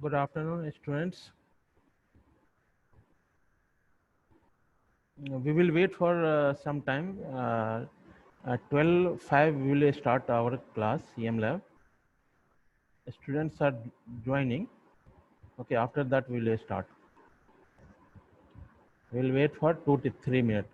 Good afternoon, students. We will wait for some time. At 12:05, we will start our class, CM Lab. Students are joining. Okay, after that, we will start. We will wait for 2 to 3 minutes.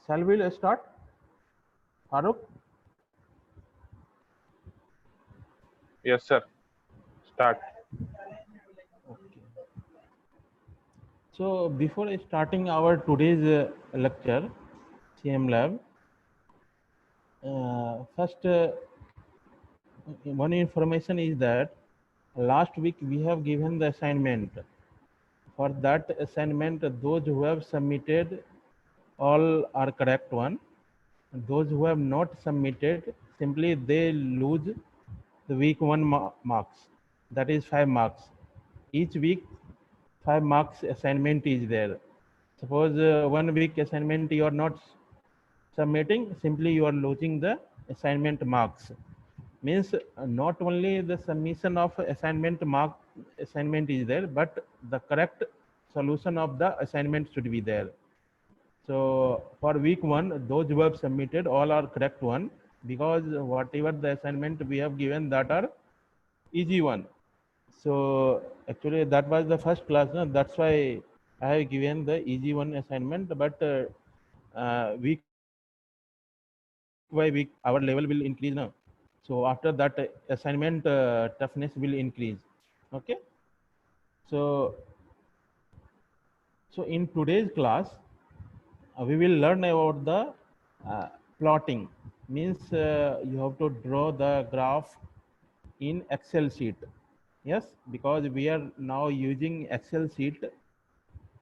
Shall we start? Farooq? Yes, sir. Start. Okay. So, before starting our today's lecture, CM Lab, first one information is that last week we have given the assignment. For that assignment, those who have submitted all are correct one. Those who have not submitted, simply they lose the week one marks. That is 5 marks. Each week, 5 marks assignment is there. Suppose 1 week assignment you are not submitting, simply you are losing the assignment marks. Means not only the submission of assignment is there, but the correct solution of the assignment should be there. So for week one, those who have submitted all are correct one, because whatever the assignment we have given, that are easy one. So actually that was the first class, no? That's why I have given the easy one assignment. But week by week our level will increase now. So after that assignment toughness will increase. Okay. So in today's class, we will learn about the uh, plotting. Means you have to draw the graph in Excel sheet. Yes, because we are now using Excel sheet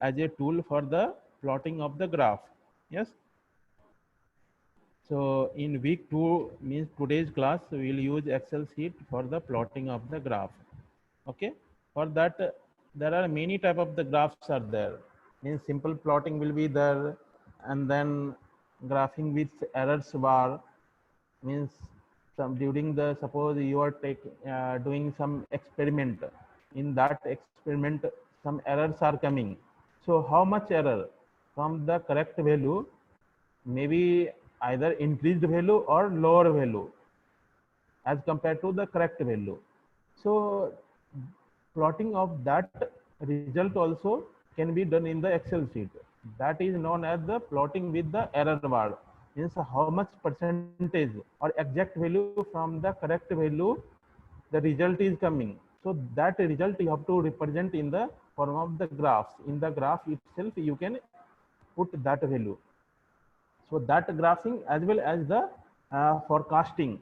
as a tool for the plotting of the graph. Yes. So in week 2, means today's class, we will use Excel sheet for the plotting of the graph. Okay. For that, there are many type of the graphs are there. Means simple plotting will be there, and then graphing with errors bar. Means some during the, suppose you are doing some experiment. In that experiment, some errors are coming. So how much error from the correct value, maybe either increased value or lower value as compared to the correct value. So plotting of that result also can be done in the Excel sheet. That is known as the plotting with the error bar. Means how much percentage or exact value from the correct value the result is coming. So that result you have to represent in the form of the graphs. In the graph itself you can put that value. So that graphing as well as the forecasting.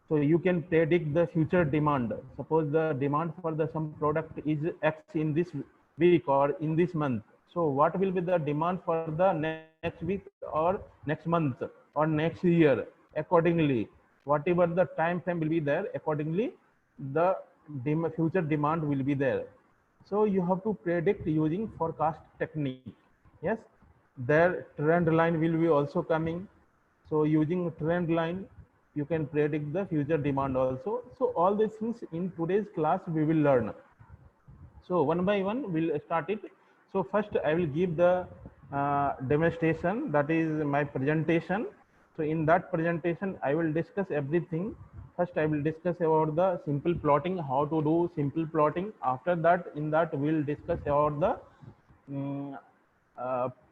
So you can predict the future demand. Suppose the demand for the some product is X in this week or in this month. So what will be the demand for the next week or next month or next year? Accordingly, whatever the time frame will be there, accordingly the future demand will be there. So you have to predict using forecast technique. Yes. Their trend line will be also coming. So using trend line, you can predict the future demand also. So all these things in today's class we will learn. So one by one we'll start it. So first I will give the demonstration, that is my presentation. So in that presentation I will discuss everything. First I will discuss about the simple plotting, how to do simple plotting. After that, in that we'll discuss about the mm,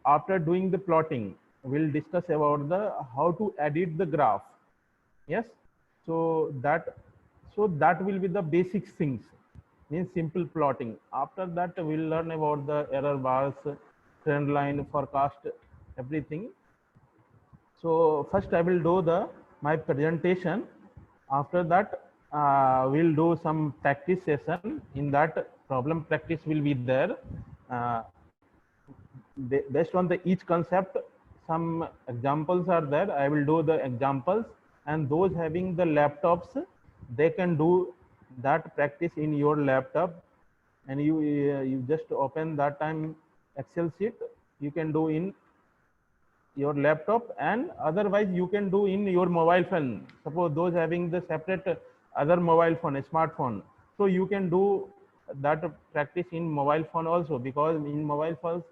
after doing the plotting, we'll discuss about the how to edit the graph. Yes, so that will be the basic things, means simple plotting. After that we'll learn about the error bars, trend line, forecast, everything. So first I will do the my presentation. After that we'll do some practice session. In that, problem practice will be there. uh, Based on the each concept, some examples are there. I will do the examples, and those having the laptops, they can do that practice in your laptop. And you just open that time Excel sheet, you can do in your laptop, and otherwise you can do in your mobile phone. Suppose those having the separate other mobile phone, a smartphone, so you can do that practice in mobile phone also, because in mobile phone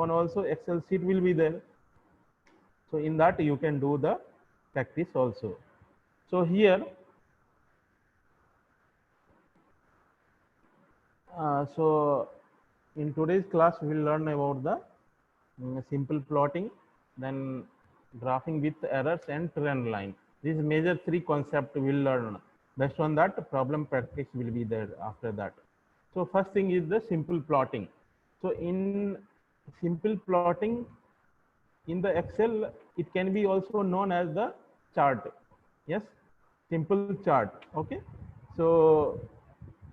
also Excel sheet will be there. So in that you can do the practice also. So here so in today's class we will learn about the simple plotting, then graphing with errors and trend line. These major three concepts we will learn. Based on that, problem practice will be there after that. So first thing is the simple plotting. So in simple plotting in the Excel, it can be also known as the chart. Yes, simple chart. Okay. So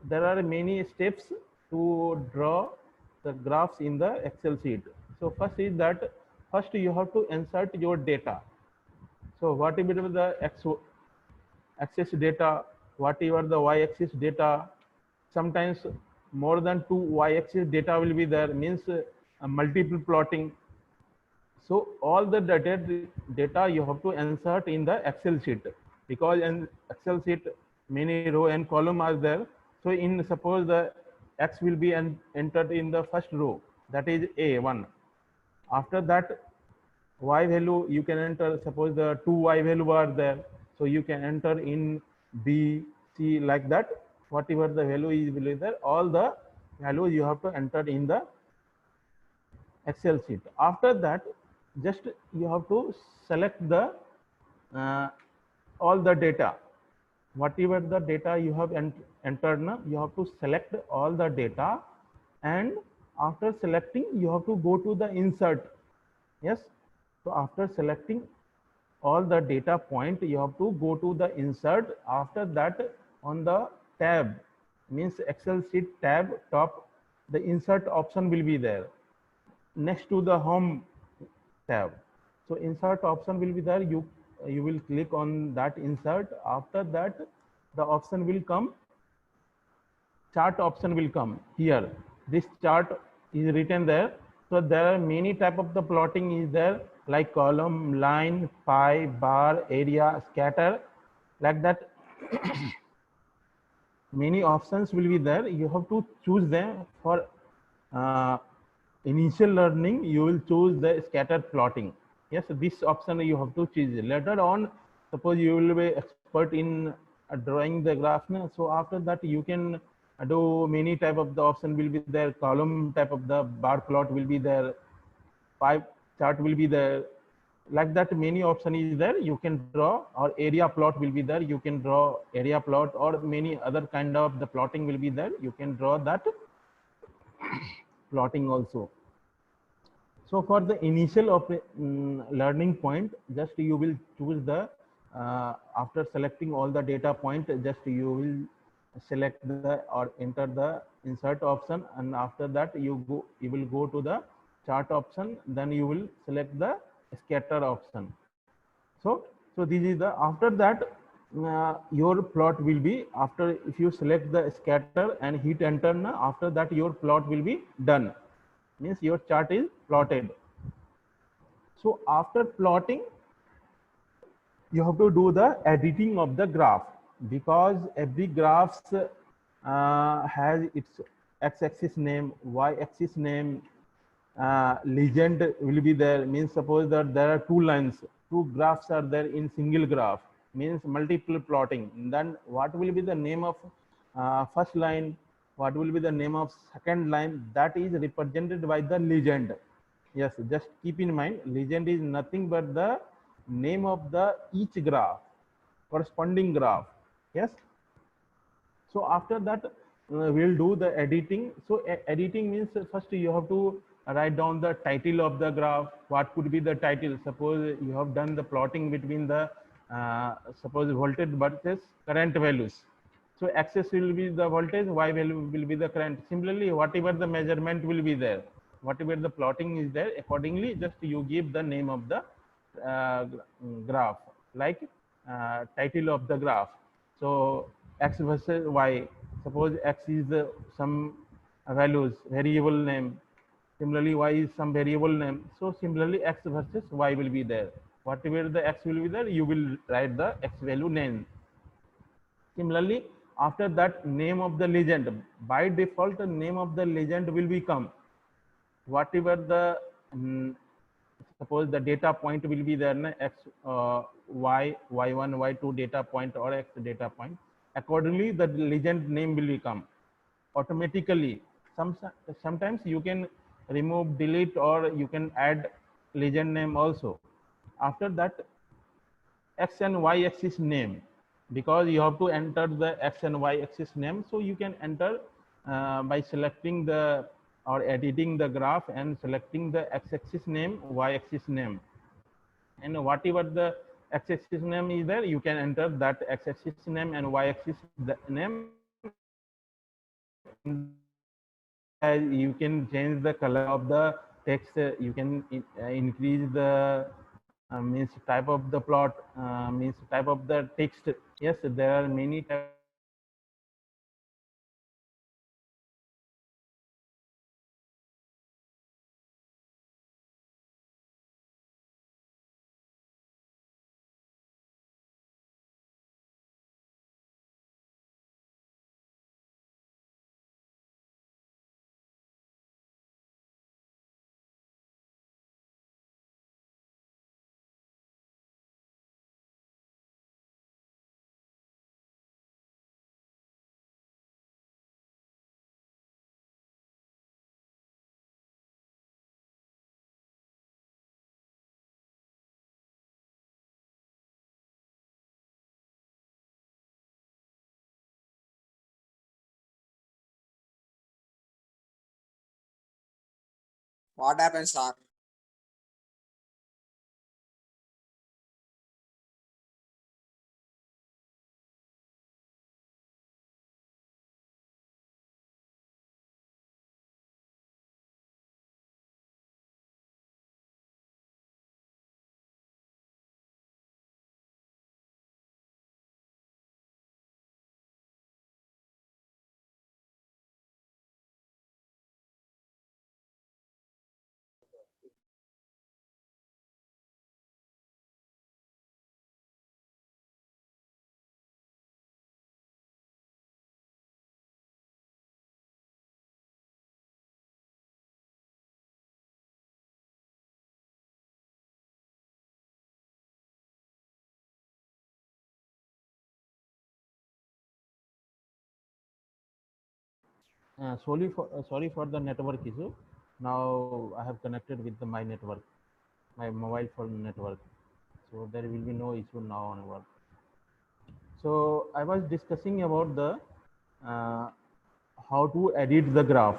there are many steps to draw the graphs in the Excel sheet. So first is that first you have to insert your data. So whatever the axis data, whatever the y-axis data, sometimes more than two y-axis data will be there, means multiple plotting. So all the data you have to insert in the Excel sheet, because in Excel sheet many row and column are there. So in suppose the X will be entered in the first row, that is A1. After that, Y value you can enter, suppose the 2Y value are there. So you can enter in B, C, like that. Whatever the value is there, all the values you have to enter in the Excel sheet. After that, just you have to select the uh, all the data. Whatever the data you have entered, you have to select all the data, and after selecting you have to go to the insert. Yes, so after selecting all the data point, you have to go to the insert. After that, on the tab, means Excel sheet tab top, the insert option will be there next to the home tab. So insert option will be there. You will click on that insert. After that, the option will come, chart option will come here. This chart is written there. So there are many type of the plotting is there, like column, line, pie, bar, area, scatter, like that. Many options will be there. You have to choose them. For uh, initial learning, you will choose the scatter plotting. Yes, this option you have to choose. Later on, suppose you will be expert in drawing the graph. So after that, you can do many type of the option will be there. Column type of the bar plot will be there. Pie chart will be there. Like that, many option is there. You can draw, or area plot will be there. You can draw area plot, or many other kind of the plotting will be there. You can draw that plotting also. So for the initial learning point, just you will choose the after selecting all the data point, just you will select the or enter the insert option, and after that you will go to the chart option. Then you will select the scatter option. So this is the, after that your plot will be, after if you select the scatter and hit enter, after that your plot will be done, means your chart is plotted. So after plotting, you have to do the editing of the graph, because every graph has its x-axis name, y-axis name, legend will be there. Means suppose that there are two lines, two graphs are there in single graph, means multiple plotting. Then what will be the name of first line, what will be the name of second line, that is represented by the legend. Yes, just keep in mind, legend is nothing but the name of the each graph, corresponding graph. Yes. So after that, we'll do the editing. So editing means first you have to write down the title of the graph. What could be the title? Suppose you have done the plotting between the suppose voltage versus current values. So x will be the voltage, y value will be the current. Similarly, whatever the measurement will be there, whatever the plotting is there, accordingly just you give the name of the graph, like title of the graph. So x versus y, suppose x is some values, variable name, similarly y is some variable name. So similarly x versus y will be there, whatever the x will be there, you will write the x value name. Similarly, after that, name of the legend, by default the name of the legend will become whatever the suppose the data point will be there, x y y1 y2 data point or x data point, accordingly the legend name will become automatically. Sometimes you can remove, delete, or you can add legend name also. After that, x and y axis name, because you have to enter the x and y axis name, so you can enter by selecting the or editing the graph and selecting the x axis name, y axis name, and whatever the x axis name is there, you can enter that x axis name and y axis name. You can change the color of the text, you can increase the means type of the plot, means type of the text. Yes, there are many types. What happens, sir? Sorry for the network issue. Now I have connected with my network, my mobile phone network, so there will be no issue now onward. So I was discussing about the uh, how to edit the graph.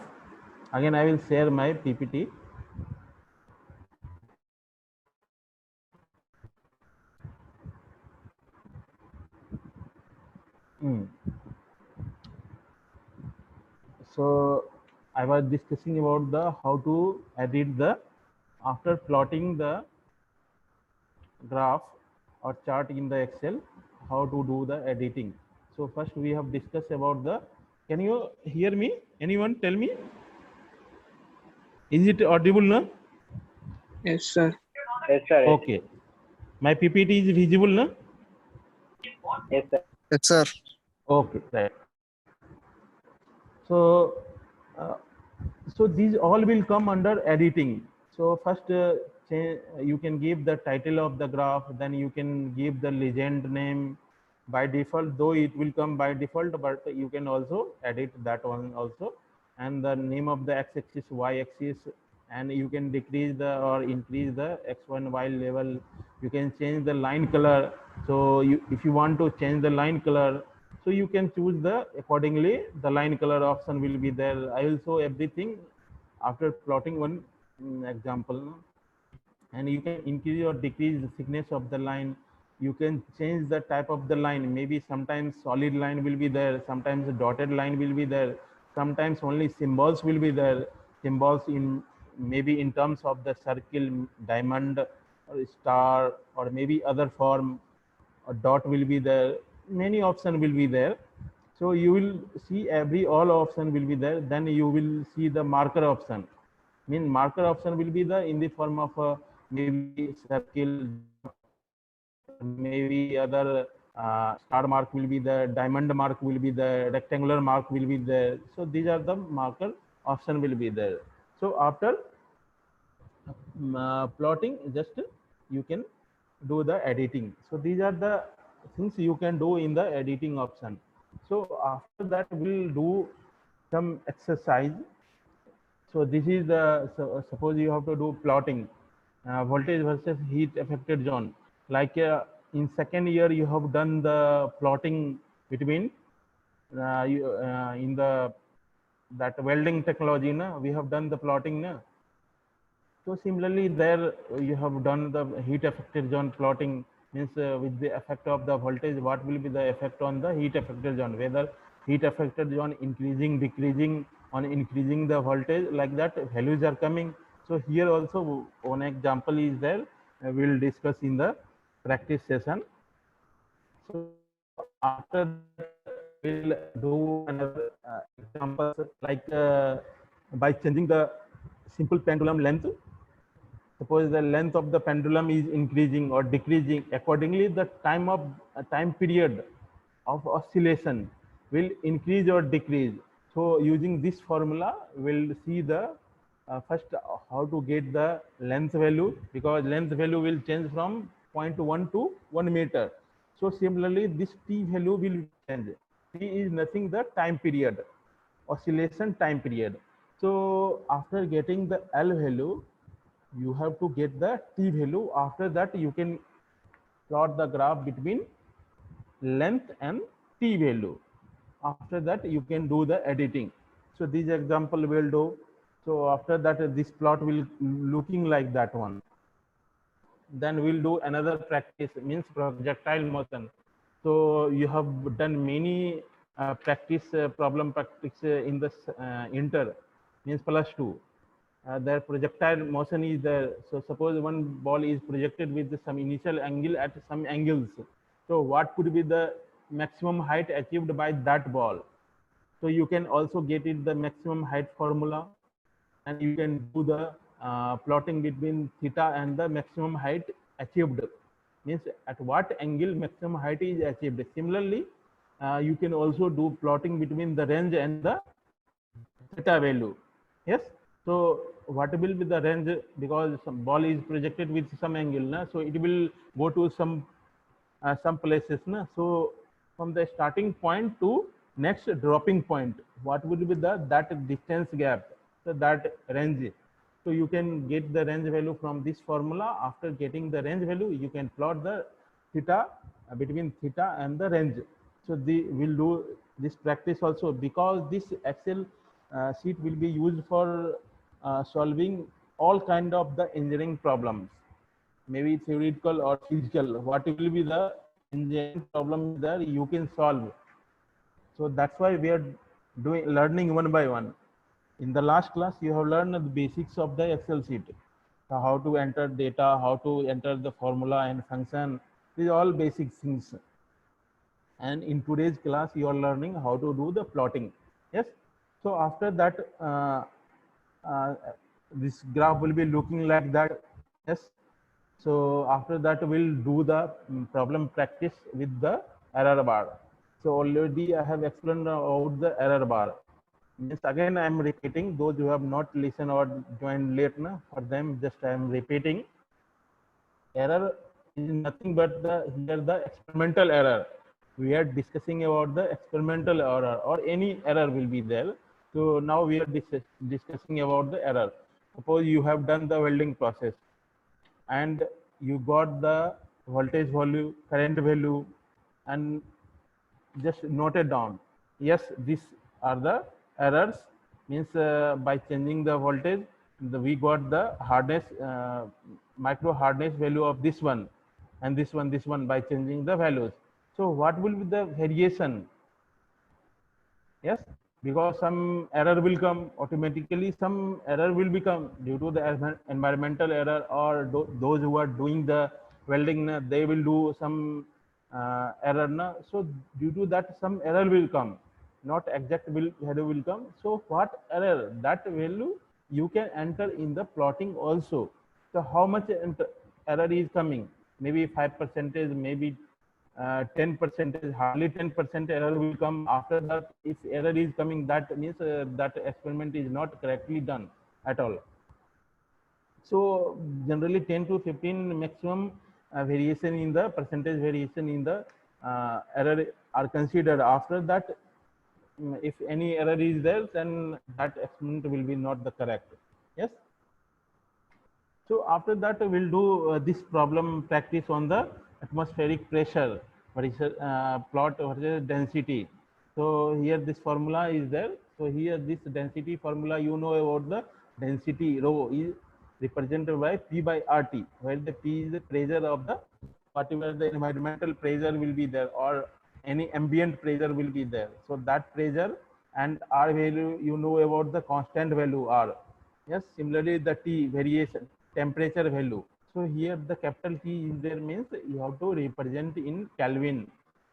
Again, I will share my PPT. Mm. So I was discussing about the how to edit the after plotting the graph or chart in the Excel, how to do the editing. So first we have discussed about the, can you hear me? Anyone tell me? Is it audible now? Yes, sir. Yes, sir. Okay. My PPT is visible, no? Yes, sir. Yes, sir. Okay, right. So, uh, so these all will come under editing. So first, you can give the title of the graph, then you can give the legend name by default, though it will come by default, but you can also edit that one also. And the name of the x-axis, y-axis, and you can decrease the or increase the x1, y level. You can change the line color. So if you want to change the line color, so you can choose the accordingly the line color option will be there. I will show everything after plotting one example. And you can increase or decrease the thickness of the line. You can change the type of the line. Maybe sometimes solid line will be there, sometimes a dotted line will be there, sometimes only symbols will be there. Symbols in maybe in terms of the circle, diamond, or star, or maybe other form. A dot will be there, many option will be there. So you will see all option will be there. Then you will see the marker option. Marker option will be the in the form of maybe circle, maybe other star mark will be the, diamond mark will be the, rectangular mark will be there. So these are the marker option will be there. So after plotting, just you can do the editing. So these are the things you can do in the editing option. So after that we'll do some exercise. So this is the, suppose you have to do plotting voltage versus heat affected zone. Like in second year you have done the plotting between in the that welding technology, na? We have done the plotting, na? So similarly there you have done the heat affected zone plotting, means with the effect of the voltage, what will be the effect on the heat affected zone, whether heat affected zone increasing, decreasing, on increasing the voltage, like that values are coming. So here also one example is there, we'll discuss in the practice session. So after that we'll do another examples, like by changing the simple pendulum length. Suppose the length of the pendulum is increasing or decreasing, accordingly the time period of oscillation will increase or decrease. So using this formula we'll see the first how to get the length value, because length value will change from 0.1 to 1 meter. So similarly this t value will change. T is nothing, the time period, oscillation time period. So after getting the L value, you have to get the t value. After that you can plot the graph between length and t value. After that you can do the editing. So this example will do. So after that this plot will looking like that one. Then we'll do another practice, means projectile motion. So you have done many problem practice in the inter, means +2. Their projectile motion is there. So suppose one ball is projected with some initial angle at some angles. So what could be the maximum height achieved by that ball? So you can also get it the maximum height formula, and you can do the plotting between theta and the maximum height achieved, means at what angle maximum height is achieved. Similarly, you can also do plotting between the range and the theta value. Yes. So what will be the range, because some ball is projected with some angle, na? So it will go to some places, na? So from the starting point to next dropping point, what would be the that distance gap, so that range. So you can get the range value from this formula. After getting the range value, you can plot the theta between theta and the range. So we'll do this practice also, because this Excel sheet will be used for solving all kind of the engineering problems, maybe theoretical or physical. What will be the engineering problem that you can solve. So that's why we are learning one by one. In the last class, you have learned the basics of the Excel sheet. So how to enter data, how to enter the formula and function. These are all basic things. And in today's class, you are learning how to do the plotting. Yes. So after that, this graph will be looking like that. Yes. So after that, we'll do the problem practice with the error bar. So already I have explained about the error bar. Means again I am repeating, those who have not listened or joined late, for them just I am repeating. Error is nothing but the experimental error. We are discussing about the experimental error, or any error will be there. So now we are discussing about the error. Suppose you have done the welding process and you got the voltage value, current value, and just note it down. Yes, these are the errors. Means by changing the voltage, we got the hardness, micro hardness value of this one, and this one by changing the values. So what will be the variation? Yes, because some error will come automatically, some error will become due to the environmental error, or those who are doing the welding, they will do some error. So due to that, some error will come, not exact value will come. So what error, that value you can enter in the plotting also. So how much error is coming? Maybe 5%, maybe 10%, hardly 10% error will come. After that, if error is coming, that means that experiment is not correctly done at all. So generally 10 to 15 maximum variation in the percentage variation in the error are considered. After that, if any error is there, then that experiment will be not the correct. Yes. So after that, we'll do this problem practice on the atmospheric pressure versus plot versus density. So here this formula is there. So here this density formula, you know about the density rho is represented by P by RT, where the P is the pressure of the whatever the environmental pressure will be there, or any ambient pressure will be there. So that pressure, and R value, you know about the constant value R. Yes, similarly the T variation, temperature value. So here the capital T is there, means you have to represent in Kelvin.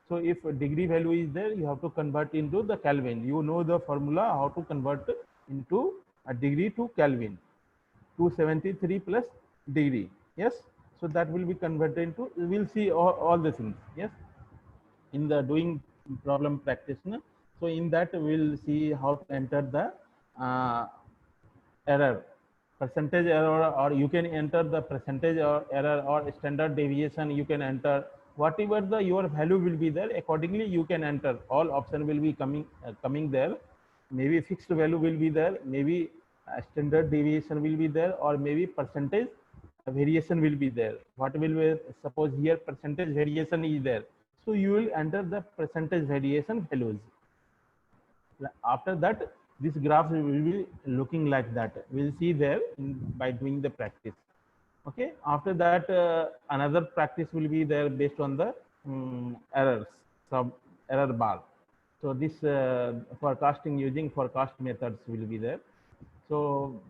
So if degree value is there, you have to convert into the Kelvin. You know the formula how to convert into a degree to Kelvin. 273 plus degree. Yes. So that will be converted into, we'll see all the things. Yes. In the doing problem practice. So in that we'll see how to enter the error, percentage error, or you can enter the percentage or error or standard deviation. You can enter whatever the your value will be there, accordingly you can enter. All option will be coming there. Maybe fixed value will be there, maybe standard deviation will be there, or maybe percentage variation will be there. What will be, suppose here percentage variation is there, so you will enter the percentage variation values. After that, this graph will be looking like that. We'll see there by doing the practice. Okay. After that, another practice will be there based on the errors, sub error bar. So this forecasting using forecast methods will be there. So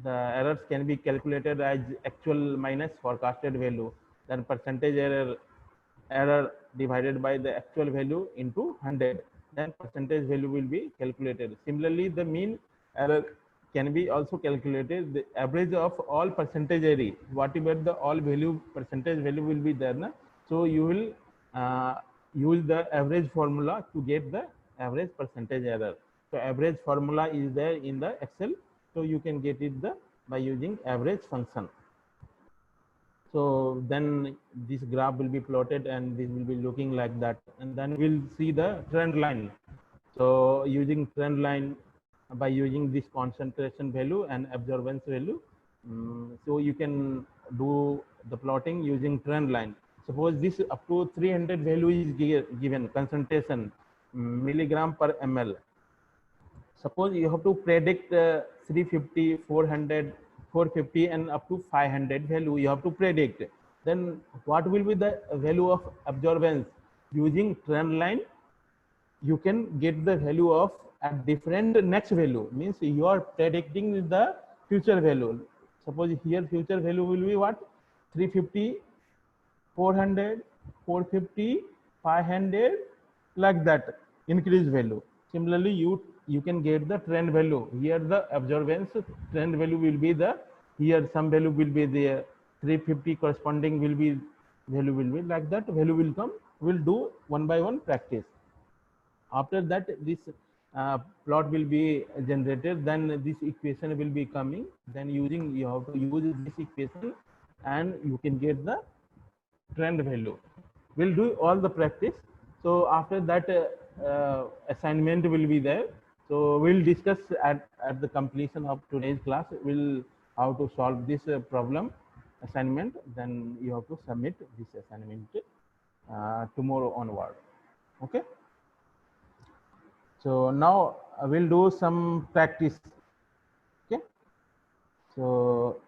the errors can be calculated as actual minus forecasted value, then percentage error divided by the actual value into 100, then percentage value will be calculated. Similarly, the mean error can be also calculated. The average of all percentage error, whatever the all value percentage value will be there, so you will use the average formula to get the average percentage error. So average formula is there in the Excel, so you can get it by using average function. So then this graph will be plotted and this will be looking like that. And then we'll see the trend line. So using trend line by using this concentration value and absorbance value. So you can do the plotting using trend line. Suppose this up to 300 value is given concentration milligram per ml. Suppose you have to predict 350, 400, 450 and up to 500 value you have to predict. Then what will be the value of absorbance? Using trend line, you can get the value of a different next value. Means you are predicting the future value. Suppose here future value will be what? 350, 400, 450, 500, like that, increase value. Similarly, you can get the trend value. Here the absorbance trend value will be the, here some value will be there 350 corresponding will be value will be like that. Value will come. We'll do one by one practice. After that, this plot will be generated. Then this equation will be coming. Then you have to use this equation, and you can get the trend value. We'll do all the practice. So after that, assignment will be there. So we'll discuss at the completion of today's class. We'll how to solve this problem assignment. Then you have to submit this assignment tomorrow onward. Okay. So now we'll do some practice. Okay. So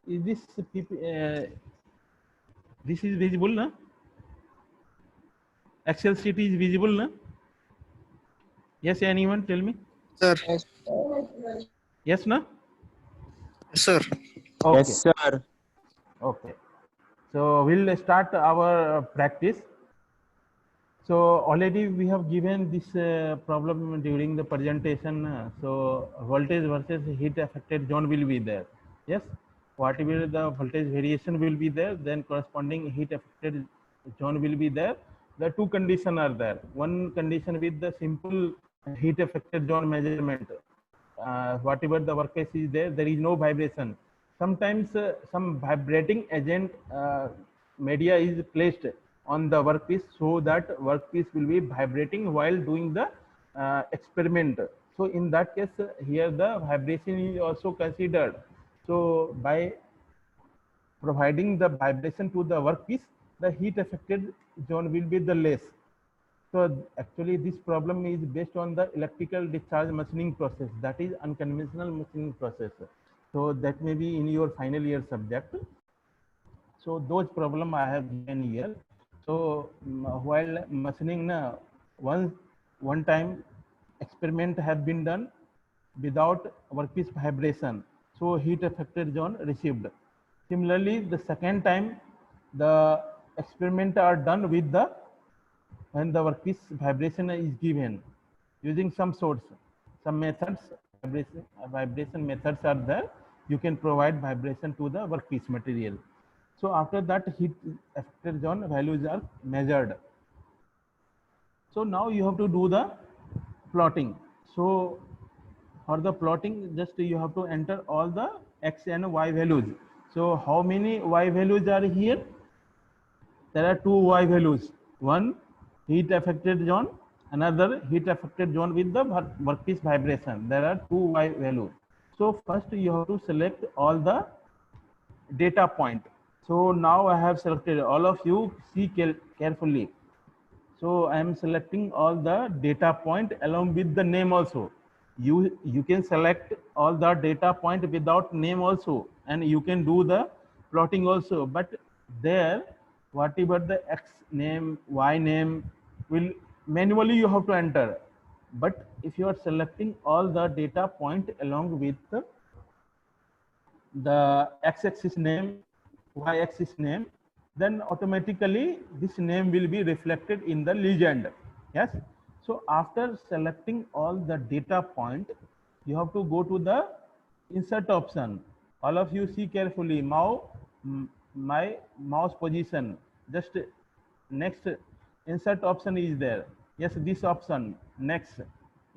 is this this is visible, na? Excel sheet is visible, na? Yes, anyone tell me? Sir. Yes, na? Sir. Okay. Yes, sir. Okay. So we'll start our practice. So already we have given this problem during the presentation. So voltage versus heat affected zone will be there. Yes. Whatever the voltage variation will be there, then corresponding heat affected zone will be there. The two conditions are there. One condition with the simple heat affected zone measurement. Whatever the workpiece is there, there is no vibration. Sometimes some vibrating agent media is placed on the workpiece, so that workpiece will be vibrating while doing the experiment. So in that case, here the vibration is also considered. So by providing the vibration to the workpiece, the heat affected zone will be the less. So actually this problem is based on the electrical discharge machining process, that is unconventional machining process. So that may be in your final year subject. So those problem I have given here. So while machining, one time experiment have been done without workpiece vibration. So heat affected zone received. Similarly, the second time the experiment are done with the when the workpiece vibration is given using some source, some methods, vibration methods are there. You can provide vibration to the workpiece material. So after that, heat affected zone values are measured. So now you have to do the plotting. So for the plotting, just you have to enter all the x and y values. So how many y values are here? There are two y values. One heat affected zone, another heat affected zone with the workpiece vibration. There are two y values. So first you have to select all the data point. So now I have selected. All of you see carefully. So I am selecting all the data point along with the name also. You can select all the data point without name also, and you can do the plotting also. But there, whatever the x name, y name will manually you have to enter. But if you are selecting all the data point along with the x-axis name, y-axis name, then automatically this name will be reflected in the legend. Yes. So after selecting all the data point, you have to go to the insert option. All of you see carefully. Now my mouse position, just next insert option is there. Yes, this option, next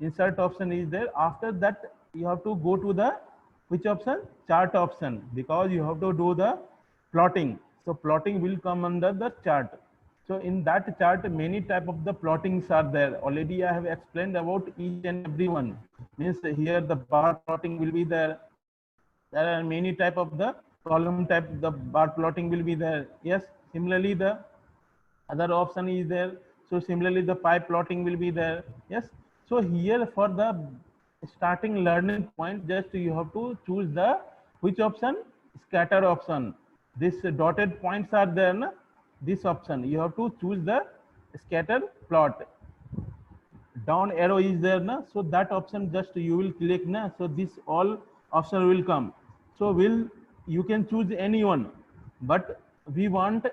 insert option is there. After that, you have to go to the which option? Chart option, because you have to do the plotting. So plotting will come under the chart. So in that chart, many type of the plottings are there. Already I have explained about each and every one. Means here the bar plotting will be there. There are many type of the column type, the bar plotting will be there. Yes. Similarly, the other option is there. So similarly, the pie plotting will be there. Yes. So here for the starting learning point, just you have to choose the which option? Scatter option. This dotted points are there, na? This option you have to choose the scatter plot. down arrow is there na, so that option just you will click na, so this all option will come. So you can choose anyone, but we want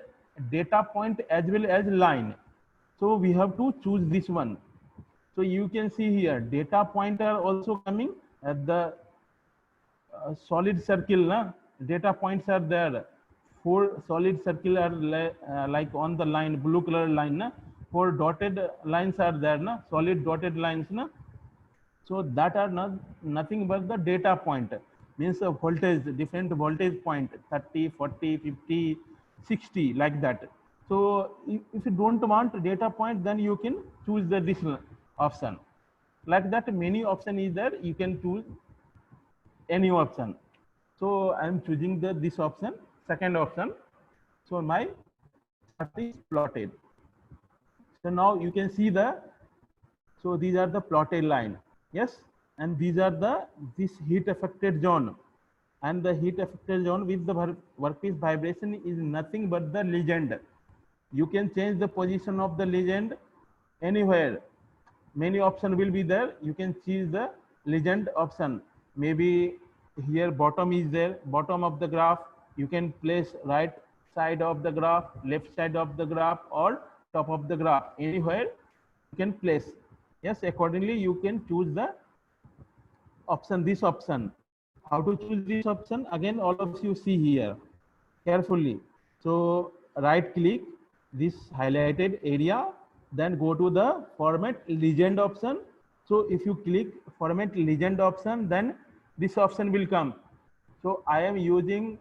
data point as well as line, so we have to choose this one. So you can see here data point are also coming at the solid circle na, data points are there. 4 solid circle are like on the line, blue color line na, 4 dotted lines are there na, solid dotted lines na. So that are nothing but the data point, means a voltage, different voltage point, 30, 40, 50, 60, like that. So if you don't want data point, then you can choose this option. Like that, many option is there, you can choose any option. So I am choosing this option, second option. So my chart is plotted. So now you can see so these are the plotted line, yes, and these are this heat affected zone, and the heat affected zone with the workpiece vibration is nothing but the legend. You can change the position of the legend anywhere. Many option will be there. You can choose the legend option. Maybe here bottom is there, bottom of the graph. You can place right side of the graph, left side of the graph, or top of the graph. Anywhere you can place. Yes, accordingly you can choose the option, this option. How to choose this option? Again, all of you see here carefully. So right click this highlighted area, then go to the format legend option. So if you click format legend option, then this option will come. So I am using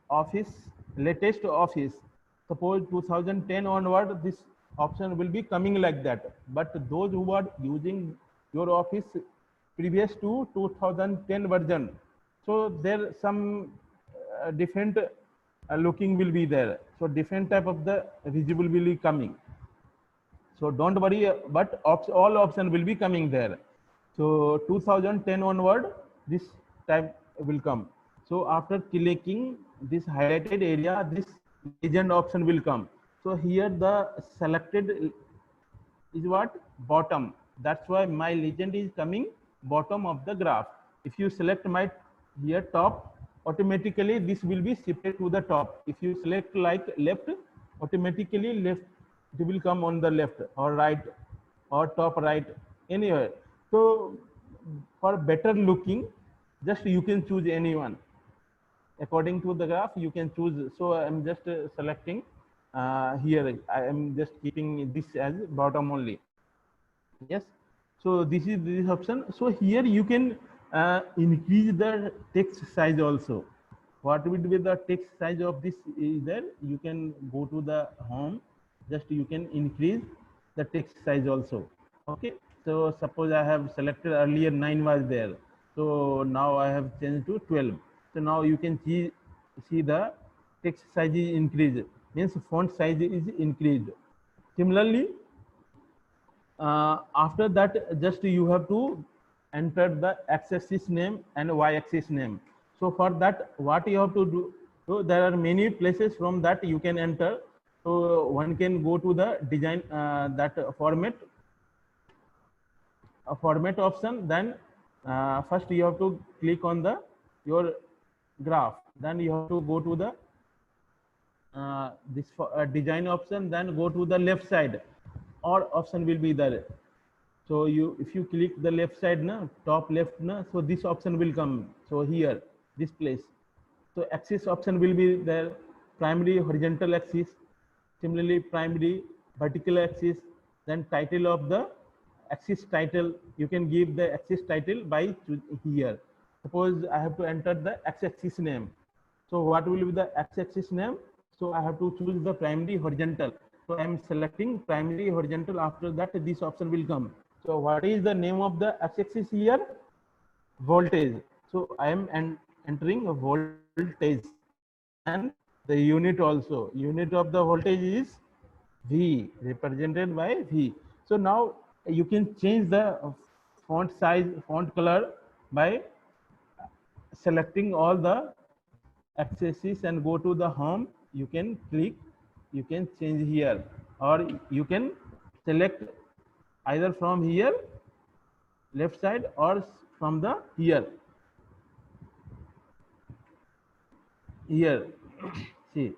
Office, latest Office. Suppose 2010 onward, this option will be coming like that. But those who are using your Office previous to 2010 version, so there some different looking will be there. So different type of the visible will be coming. So don't worry, but all option will be coming there. So 2010 onward, this type will come. So after clicking this highlighted area, this legend option will come. So here the selected is what? Bottom. That's why my legend is coming bottom of the graph. If you select my here top, automatically this will be shifted to the top. If you select like left, automatically left, it will come on the left or right or top right, anywhere. So for better looking, just you can choose anyone according to the graph, you can choose. So I'm just selecting here, I am just keeping this as bottom only. Yes, so this is this option. So here you can increase the text size also. What will be the text size of this is there? You can go to the home, just you can increase the text size also. Okay, so suppose I have selected earlier 9 was there, so now I have changed to 12. So now you can see the text size is increased, means font size is increased. Similarly, after that, just you have to enter the x-axis name and y-axis name. So for that, what you have to do? So there are many places from that you can enter. So one can go to the design that format option. Then first you have to click on your graph. Then you have to go to the this design option. Then go to the left side. All option will be there. So if you click the left side na, top left na, so this option will come. So here, this place. So axis option will be there, primary horizontal axis, similarly primary vertical axis, then title of the axis title. You can give the axis title by here. Suppose I have to enter the x-axis name. So what will be the x-axis name? So I have to choose the primary horizontal. So I am selecting primary horizontal. After that, this option will come. So what is the name of the x-axis here? Voltage. So I am entering a voltage, and the unit also. Unit of the voltage is V, represented by V. So now you can change the font size, font color by selecting all the axes and go to the home. You can click, you can change here, or you can select either from here left side or from the here. See,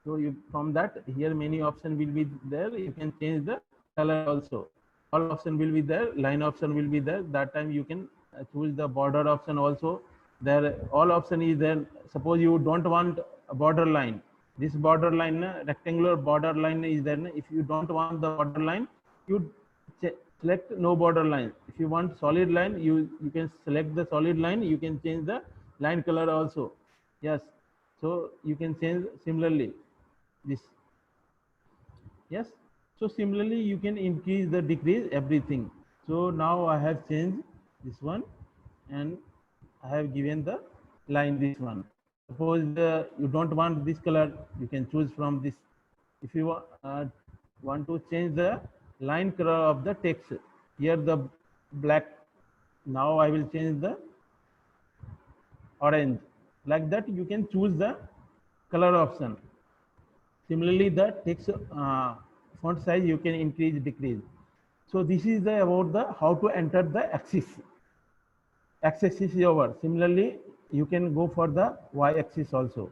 so you from that here many option will be there. You can change the color also. All option will be there. Line option will be there. That time you can choose the border option also. There all option is there. Suppose you don't want a border line. This border line, rectangular border line is there. If you don't want the border line, you select no border line. If you want solid line, you can select the solid line. You can change the line color also. Yes. So you can change similarly this. Yes. So similarly you can increase the decrease everything. So now I have changed this one and I have given the line this one. Suppose you don't want this color, you can choose from this. If you want to change the line color of the text, here the black, now I will change the orange. Like that you can choose the color option. Similarly, the text font size you can increase, decrease. So this is the about the how to enter the axis. Axis is over. Similarly, you can go for the y-axis also.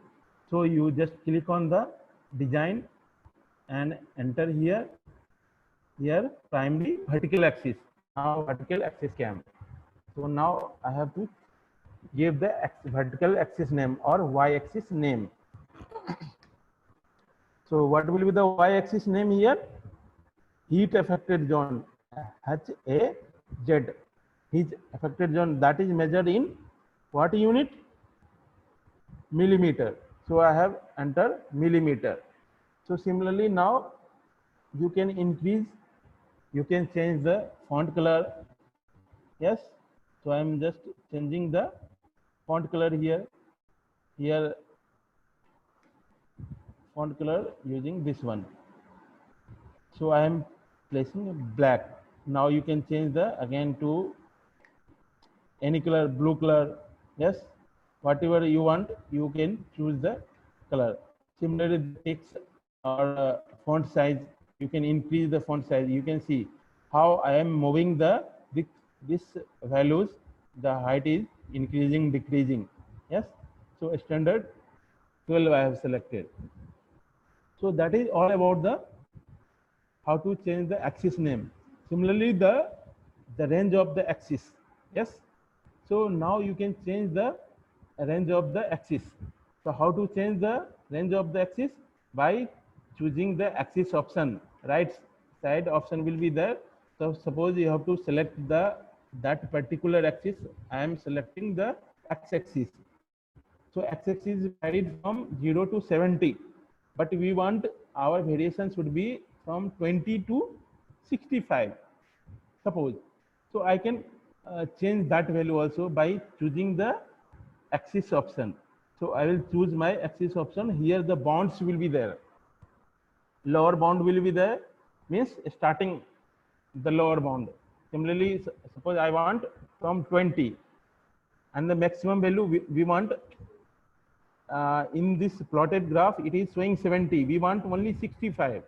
So you just click on the design and enter here. Here primary vertical axis. Now vertical axis cam. So now I have to give the vertical axis name or y-axis name. So what will be the y-axis name here? Heat affected zone, HAZ. Heat affected zone, that is measured in what unit? Millimeter. So I have entered millimeter. So similarly now you can increase, you can change the font color. Yes. So I am just changing the font color here. Here font color using this one. So I am placing black. Now you can change the again to any color, blue color. Yes, whatever you want, you can choose the color. Similarly, the text or font size, you can increase the font size. You can see how I am moving this values. The height is increasing, decreasing. Yes, so standard 12 I have selected. So that is all about the how to change the axis name. Similarly, the range of the axis. Yes. So now you can change the range of the axis. So how to change the range of the axis? By choosing the axis option. Right side option will be there. So suppose you have to select that particular axis. I am selecting the x-axis. So x-axis varied from 0 to 70. But we want our variation should be from 20 to 65, suppose. So I can change that value also by choosing the axis option. So I will choose my axis option. Here the bounds will be there. Lower bound will be there, means starting the lower bound. Similarly, suppose I want from 20 and the maximum value we want in this plotted graph, it is showing 70. We want only 65.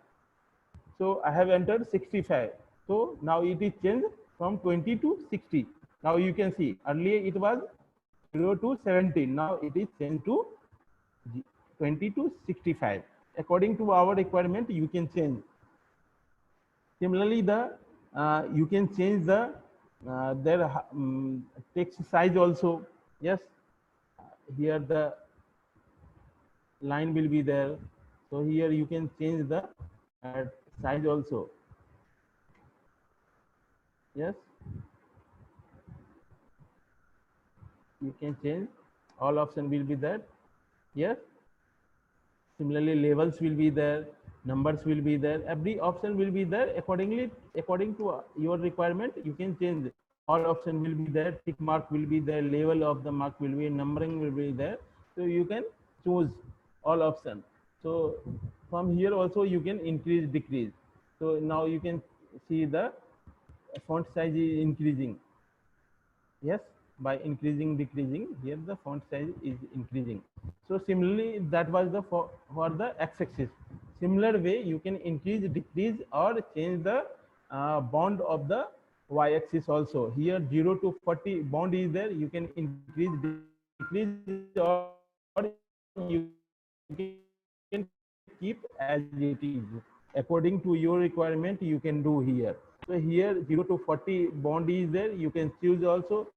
So I have entered 65. So now it is changed from 20 to 60. Now you can see earlier it was 0 to 70. Now it is changed to 20 to 65. According to our requirement, you can change. Similarly, you can change the their text size also. Yes, here the line will be there. So here you can change the size also. Yes, you can change. All option will be there. Yes. Similarly, labels will be there, numbers will be there. Every option will be there accordingly. According to your requirement, you can change. All option will be there. Tick mark will be there. Label of the mark will be. Numbering will be there. So you can choose all option. So from here also you can increase, decrease. So now you can see the font size is increasing. Yes. by increasing, decreasing. Here the font size is increasing. So similarly, that was the for the x-axis. Similar way, you can increase, decrease, or change the bond of the y-axis also. Here 0 to 40 bond is there. You can increase, decrease, or you can keep as it is. According to your requirement, you can do here. So here 0 to 40 bond is there. You can choose also.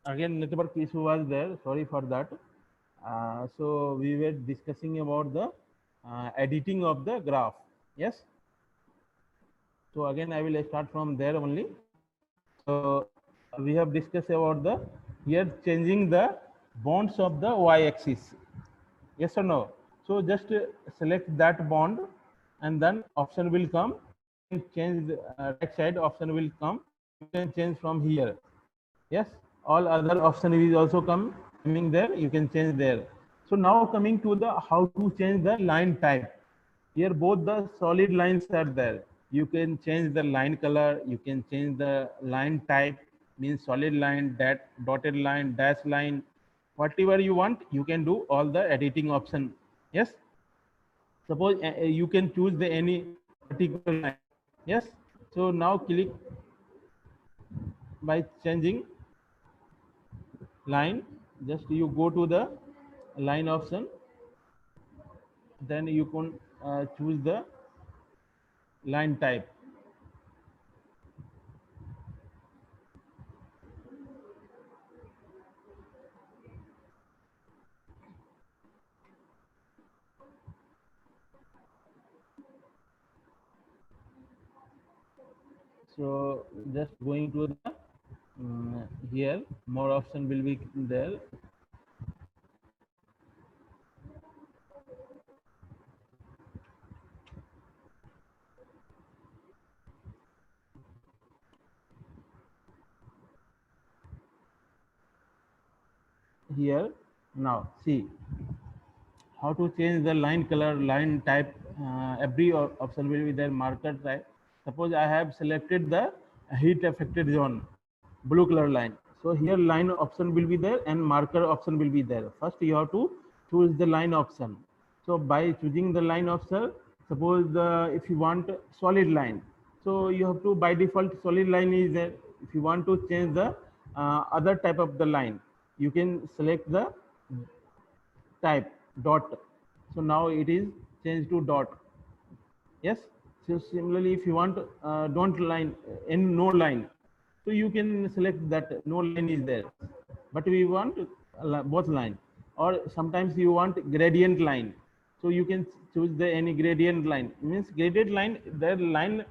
Again, network issue was there. Sorry for that. So we were discussing about the editing of the graph. Yes. So again, I will start from there only. So we have discussed about the here changing the bonds of the y-axis. Yes or no? So just select that bond, and then option will come. Change the right side option will come. You can change from here. Yes, all other option is also coming there. You can change there. So now coming to the how to change the line type. Here both the solid lines are there. You can change the line color. You can change the line type. Means solid line, that dotted line, dash line, whatever you want. You can do all the editing option. Yes. Suppose you can choose the any particular line. Yes. So now click by changing line, just you go to the line option, then you can choose the line type. So just going to the here more option will be there. Here now see how to change the line color, line type. Every option will be there. Marker type. Suppose I have selected the heat affected zone, blue color line. So here line option will be there and marker option will be there. First you have to choose the line option. So by choosing the line option, suppose if you want solid line, so you have to by default solid line is there. If you want to change the other type of the line, you can select the type dot. So now it is changed to dot. Yes. So similarly, if you want don't line and no line, so you can select that no line is there. But we want both line, or sometimes you want gradient line. So you can choose the any gradient line. Means gradient line, the line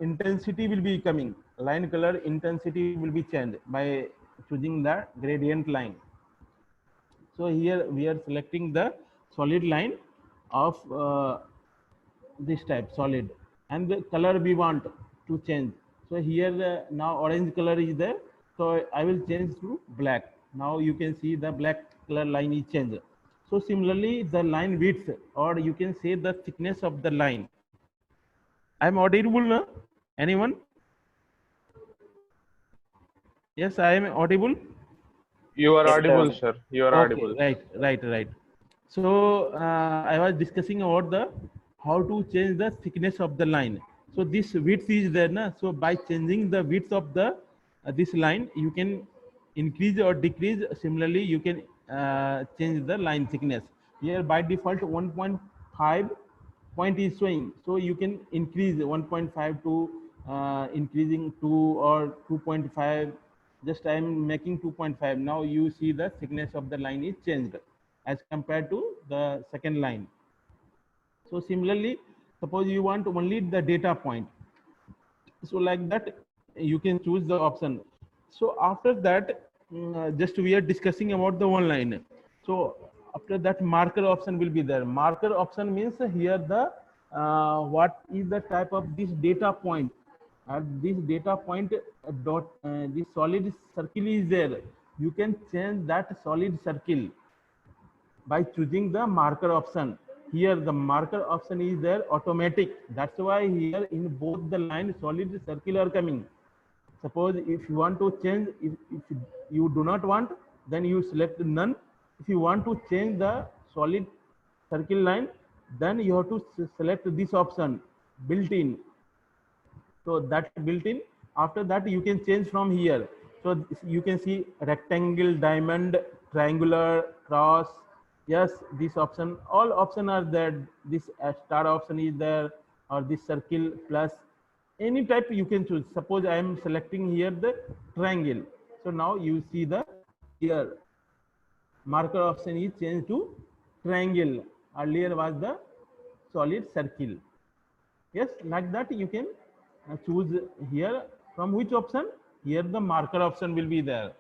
intensity will be coming. Line color intensity will be changed by choosing the gradient line. So here we are selecting the solid line of this type solid, and the color we want to change. So here now orange color is there. So I will change to black. Now you can see the black color line is changed. So similarly, the line width, or you can say the thickness of the line. I'm audible now? Anyone? Yes, I am audible. You are Yes, audible, sir. sir. You are Okay, audible. right. So I was discussing about the how to change the thickness of the line. So this width is there, na? So by changing the width of the this line, you can increase or decrease. Similarly, you can change the line thickness. Here by default 1.5 point is showing, so you can increase 1.5 to increasing 2 or 2.5. Just I am making 2.5. Now you see the thickness of the line is changed as compared to the second line. So similarly, suppose you want only the data point, so like that you can choose the option. So after that, just we are discussing about the one line. So after that, marker option will be there. Marker option means here the what is the type of this data point. At this data point dot this solid circle is there. You can change that solid circle by choosing the marker option. Here the marker option is there automatic. That's why here in both the line solid circle are coming. Suppose if you want to change, if you do not want, then you select none. If you want to change the solid circle line, then you have to select this option, built-in. So that built-in, after that you can change from here. So you can see rectangle, diamond, triangular, cross. Yes, this option, all option are there. This star option is there, or this circle plus any type you can choose. Suppose I am selecting here the triangle. So now you see the here marker option is changed to triangle. Earlier was the solid circle. Yes, like that you can choose here from which option. Here the marker option will be there.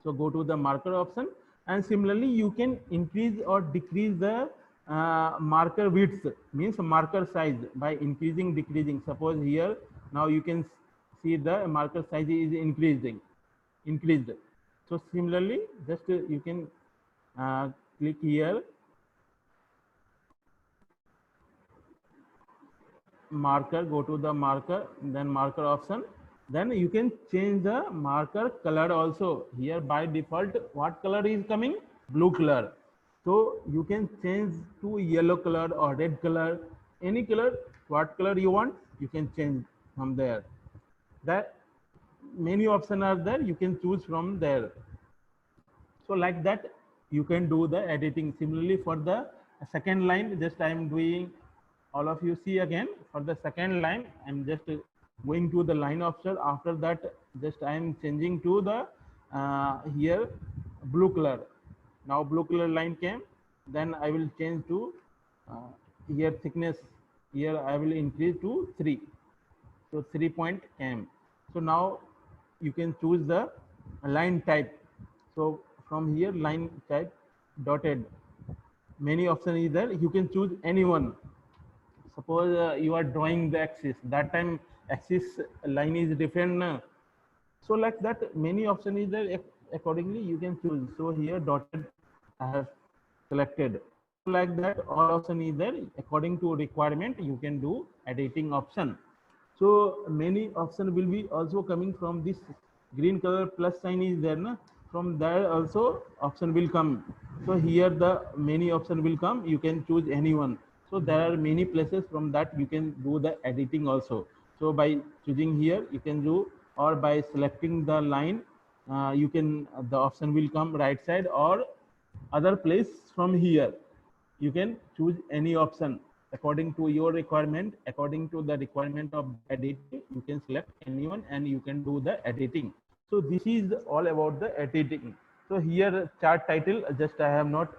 So go to the marker option, and similarly you can increase or decrease the marker width, means marker size, by increasing, decreasing. Suppose here now you can see the marker size is increased. So similarly, just you can click here marker, go to the marker, then marker option. Then you can change the marker color also. Here by default what color is coming? Blue color. So you can change to yellow color or red color, any color. What color you want, you can change from there. That many options are there, you can choose from there. So like that you can do the editing. Similarly for the second line, just I am doing, all of you see again, for the second line I'm just going to the line option. After that, just I am changing to the here blue color. Now blue color line came, then I will change to here thickness. Here I will increase to 3. So 3 point came. So now you can choose the line type. So from here line type dotted, many options is there. You can choose any one. Suppose you are drawing the axis, that time axis line is different. So like that many options is there, accordingly you can choose. So here dotted I have selected. Like that all option is there, according to requirement you can do editing option. So many options will be also coming from this green color plus sign is there, na? From there also option will come. So here the many option will come, you can choose any one. So there are many places from that you can do the editing also. So by choosing here you can do, or by selecting the line you can, the option will come right side or other place. From here you can choose any option according to your requirement. According to the requirement of editing, you can select anyone and you can do the editing. So this is all about the editing. So here chart title, just I have not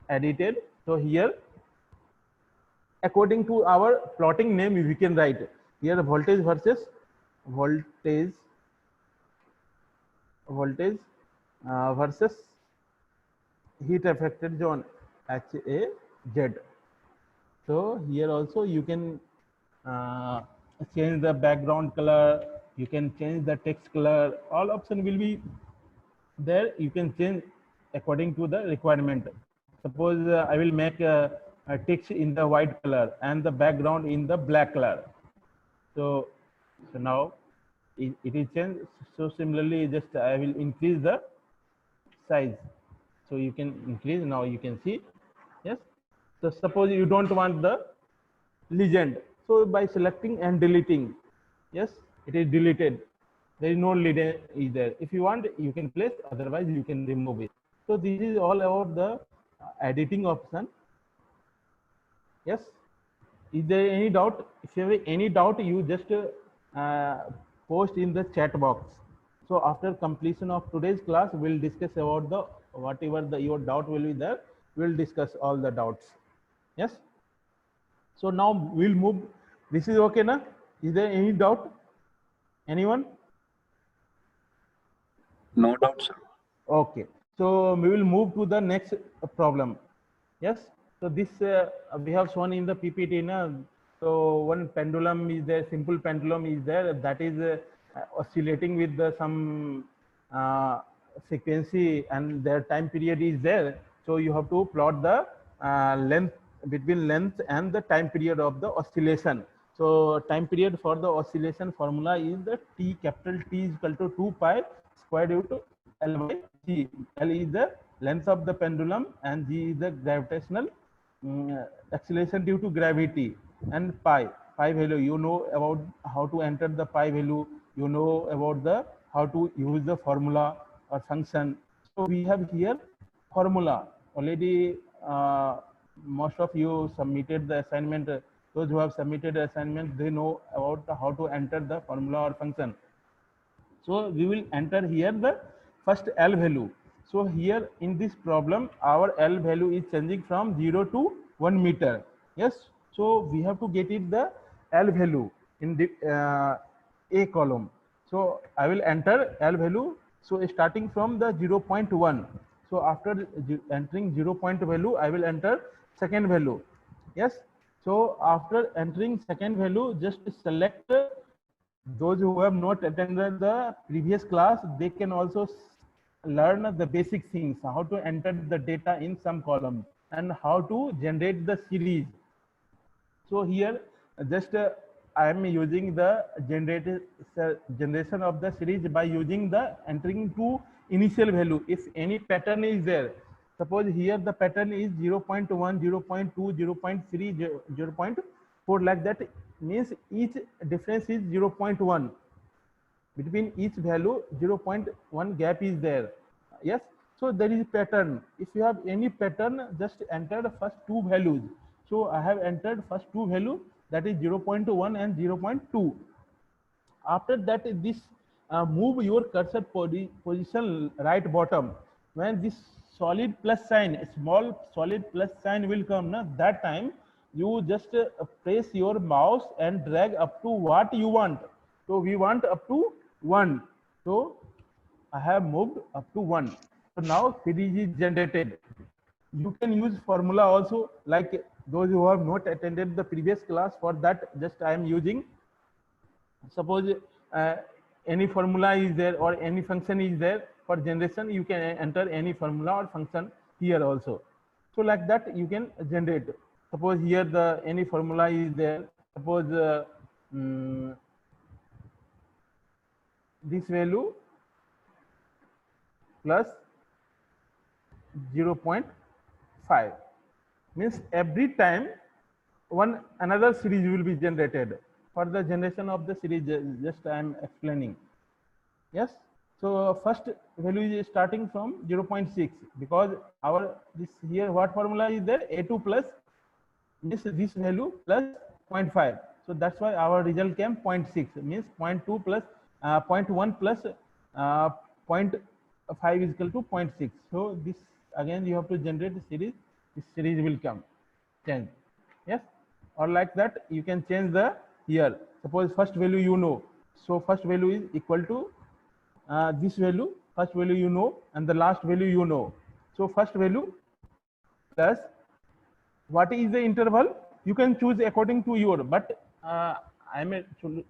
edited. So here according to our plotting name we can write here voltage versus voltage versus heat affected zone, HAZ. So here also you can change the background color, you can change the text color, all option will be there. You can change according to the requirement. Suppose I will make a text in the white color and the background in the black color. So now it is changed. So similarly, just I will increase the size. So you can increase, now you can see. Yes. So suppose you don't want the legend. So by selecting and deleting, yes, it is deleted. There is no legend either. If you want, you can place, otherwise you can remove it. So this is all about the editing option. Yes. Is there any doubt? If you have any doubt, you just post in the chat box. So after completion of today's class, we'll discuss about the whatever the your doubt will be there. We'll discuss all the doubts. Yes. So now we'll move. This is okay, na? Is there any doubt? Anyone? No doubt, sir. Okay. So we will move to the next problem. Yes. So this we have shown in the PPT. Na? So one pendulum is there, simple pendulum is there, that is oscillating with the some frequency, and their time period is there. So you have to plot the length between length and the time period of the oscillation. So time period for the oscillation formula is the T, capital T is equal to 2 pi square root L by G. L is the length of the pendulum and G is the gravitational acceleration due to gravity, and pi value, you know about how to enter the pi value, you know about the how to use the formula or function. So we have here formula already. Most of you submitted the assignment. Those who have submitted the assignment, they know about how to enter the formula or function. So we will enter here the first L value. So here in this problem, our L value is changing from 0 to 1 meter. Yes. So we have to get it the L value in the A column. So I will enter L value. So starting from the 0.1. So after entering 0 point value, I will enter second value. Yes. So after entering second value, just select those who have not attended the previous class, they can also learn the basic things, how to enter the data in some column and how to generate the series. So here just I am using the generation of the series by using the entering to initial value. If any pattern is there, suppose here the pattern is 0.1, 0.2, 0.3, 0.4, like that, means each difference is 0.1. Between each value 0.1 gap is there. Yes. So there is pattern. If you have any pattern, just enter the first two values. So I have entered first two value, that is 0.1 and 0.2. After that, this move your cursor position right bottom. When this solid plus sign, small solid plus sign will come, na, that time you just press your mouse and drag up to what you want. So we want up to 1. So I have moved up to 1. So now series is generated. You can use formula also, like those who have not attended the previous class. For that, just I am using, suppose any formula is there or any function is there for generation, you can enter any formula or function here also. So like that you can generate. Suppose here the any formula is there. Suppose this value plus 0.5 means every time another series will be generated. For the generation of the series, just I am explaining. Yes. So first value is starting from 0.6, because our this here what formula is there, A2 plus this value plus 0.5. So that's why our result came 0.6, means 0.2 plus 0.1 plus 0.5 is equal to 0.6. So this again you have to generate the series. This series will come change. Yes. Or like that you can change the here. Suppose first value you know. So first value is equal to this value. First value you know, and the last value you know. So first value plus what is the interval, you can choose according to your, but I am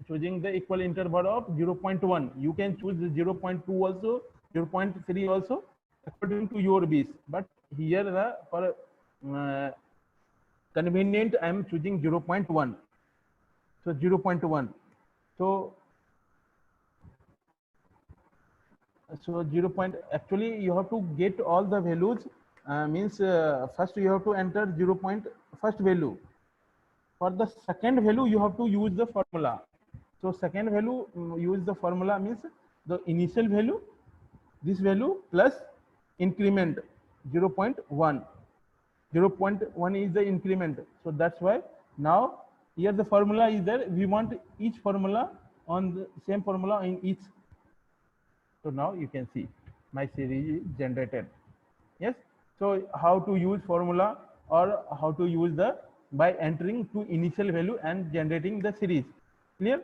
choosing the equal interval of 0.1. You can choose the 0.2 also, 0.3 also, according to your wish. But here for convenient, I am choosing 0.1. So 0.1. So 0. Actually you have to get all the values. Means first you have to enter 0. First value. For the second value you have to use the formula. So second value use the formula, means the initial value, this value plus increment 0.1. 0.1 is the increment. So that's why now here the formula is there. We want each formula on the same formula in each. So now you can see my series is generated. Yes. So how to use formula or how to use the by entering to initial value and generating the series. Clear?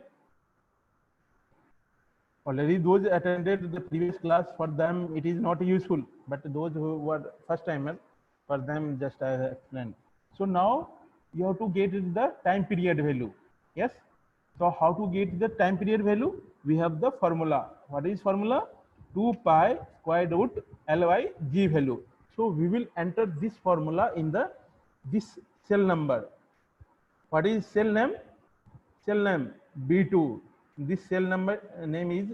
Already those attended the previous class, for them it is not useful, but those who were first timer, for them just I explained. So now you have to get the time period value. Yes. So how to get the time period value? We have the formula. What is formula? 2 pi square root Ly g value. So we will enter this formula in the this cell number. What is cell name? Cell name B2. This cell number name is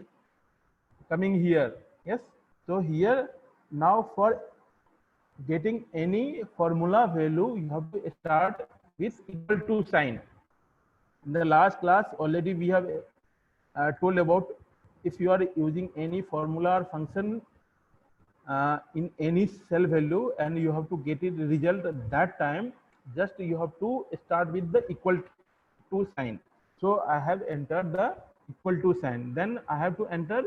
coming here. Yes. So here now for getting any formula value, you have to start with equal to sign. In the last class already we have told about if you are using any formula or function in any cell value and you have to get it result at that time, just you have to start with the equal to sign. So I have entered the equal to sign. Then I have to enter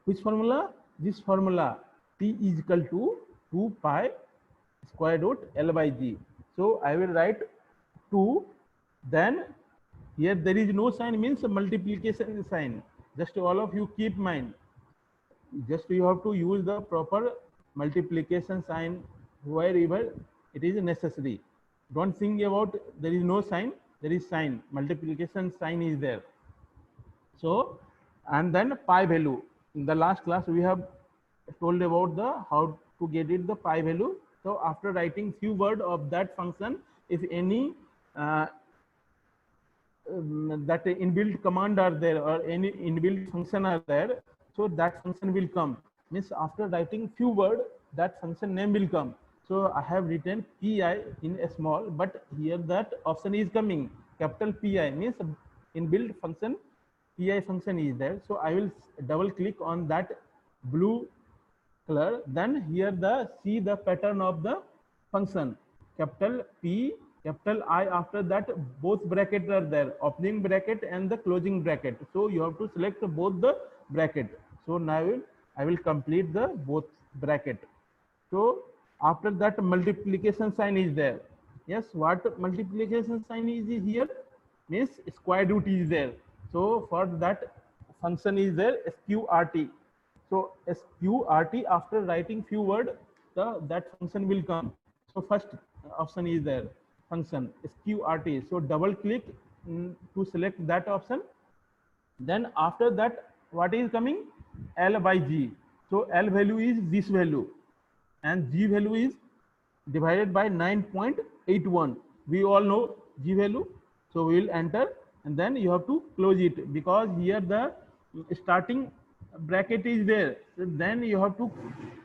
which formula? This formula T is equal to 2 pi square root L by G. So I will write 2. Then here there is no sign, means multiplication sign. Just all of you keep mind. Just you have to use the proper multiplication sign wherever it is necessary. Don't think about there is no sign, there is sign. Multiplication sign is there. So, and then pi value. In the last class we have told about the how to get it the pi value. So after writing few words of that function, if any that inbuilt command are there or any inbuilt function are there, so that function will come. Means after writing few words, that function name will come. So I have written pi in a small, but here that option is coming capital Pi, means inbuilt function pi function is there. So I will double click on that blue color. Then here the see the pattern of the function capital P capital I, after that both brackets are there, opening bracket and the closing bracket. So you have to select both the bracket. So now I will complete the both bracket. So after that multiplication sign is there. Yes, what multiplication sign is here? Means square root is there. So for that function is there sqrt. So sqrt, after writing few words, that function will come. So first option is there, function sqrt. So double click to select that option. Then after that, what is coming? L by G. So L value is this value and G value is divided by 9.81. We all know G value. So we will enter and then you have to close it, because here the starting bracket is there. So then you have to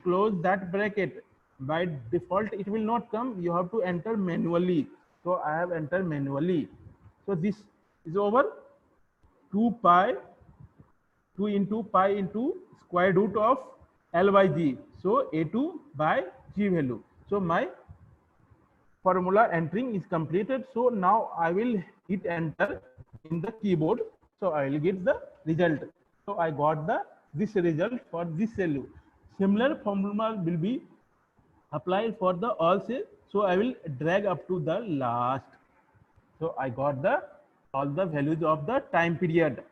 close that bracket. By default it will not come, you have to enter manually. So I have entered manually. So this is over 2 pi 2 into pi into square root of L by G. So A2 by G value. So my formula entering is completed. So now I will hit enter in the keyboard. So I will get the result. So I got this result for this value. Similar formula will be applied for the all cell. So I will drag up to the last. So I got all the values of the time period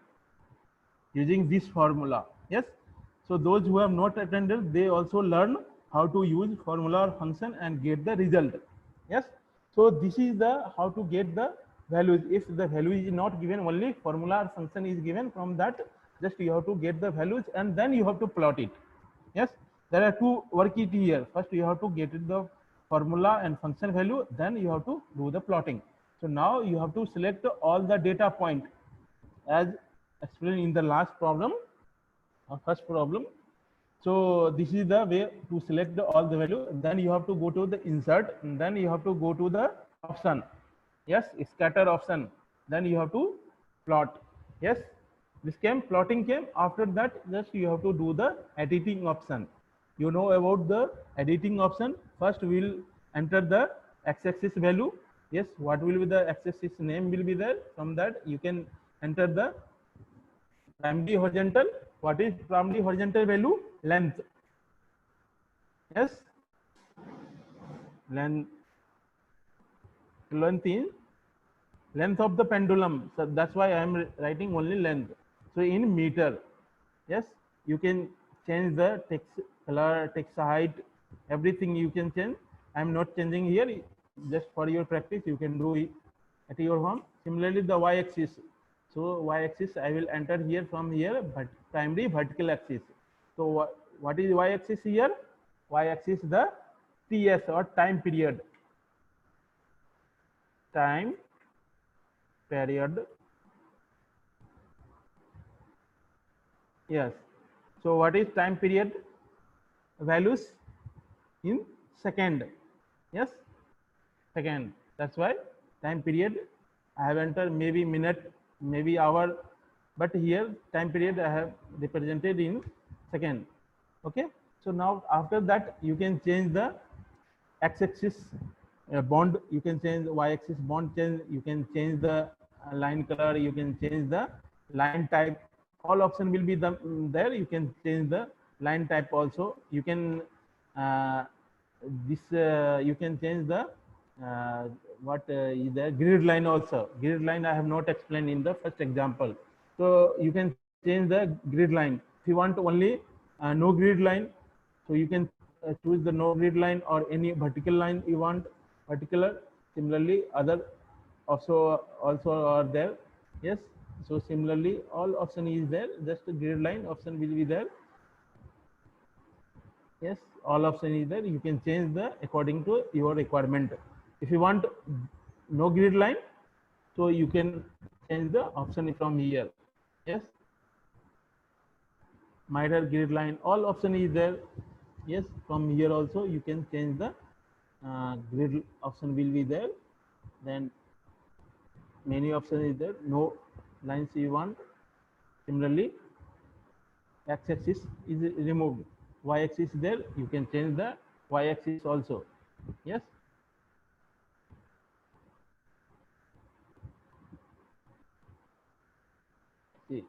using this formula. Yes. So those who have not attended, they also learn how to use formula or function and get the result. Yes. So this is the how to get the values. If the value is not given, only formula or function is given, from that just you have to get the values and then you have to plot it. Yes. There are two work it here. First you have to get the formula and function value, then you have to do the plotting. So now you have to select all the data point as explained in the last problem or first problem. So this is the way to select all the value. Then you have to go to the insert and then you have to go to the option. Yes, scatter option. Then you have to plot. Yes, this came, plotting came. After that, just you have to do the editing option. you know about the editing option. First we'll enter the x-axis value. Yes, what will be the x-axis name will be there. From that you can enter the primary horizontal. What is primary horizontal value? Length. Yes, length is length of the pendulum. So that's why I am writing only length. So in meter. Yes, you can change the text color, text height, everything you can change. I am not changing here. Just for your practice, you can do it at your home. Similarly, the y-axis. So y-axis I will enter here from here, but primary vertical axis. So what is y-axis here? Y-axis the TS or time period. Time period. Yes. So what is time period? Values in second. Yes, second. That's why time period I have entered maybe minute, maybe hour, but here time period I have represented in second. Okay. So now after that you can change the x-axis bond, you can change y-axis bond change, you can change the line color, you can change the line type. All option will be there. You can change the line type also. You can you can change the is the grid line also. Grid line I have not explained in the first example. So you can change the grid line. If you want only no grid line, so you can choose the no grid line or any vertical line you want, particular. Similarly, other also are there. Yes. So similarly, all option is there. Just the grid line option will be there. Yes, all option is there. You can change the according to your requirement. If you want no grid line, so you can change the option from here. Yes, miter grid line, all option is there. Yes, from here also you can change the grid option will be there. Then many option is there. No lines you want. Similarly, x-axis is removed, y-axis there, you can change the y-axis also. Yes. See,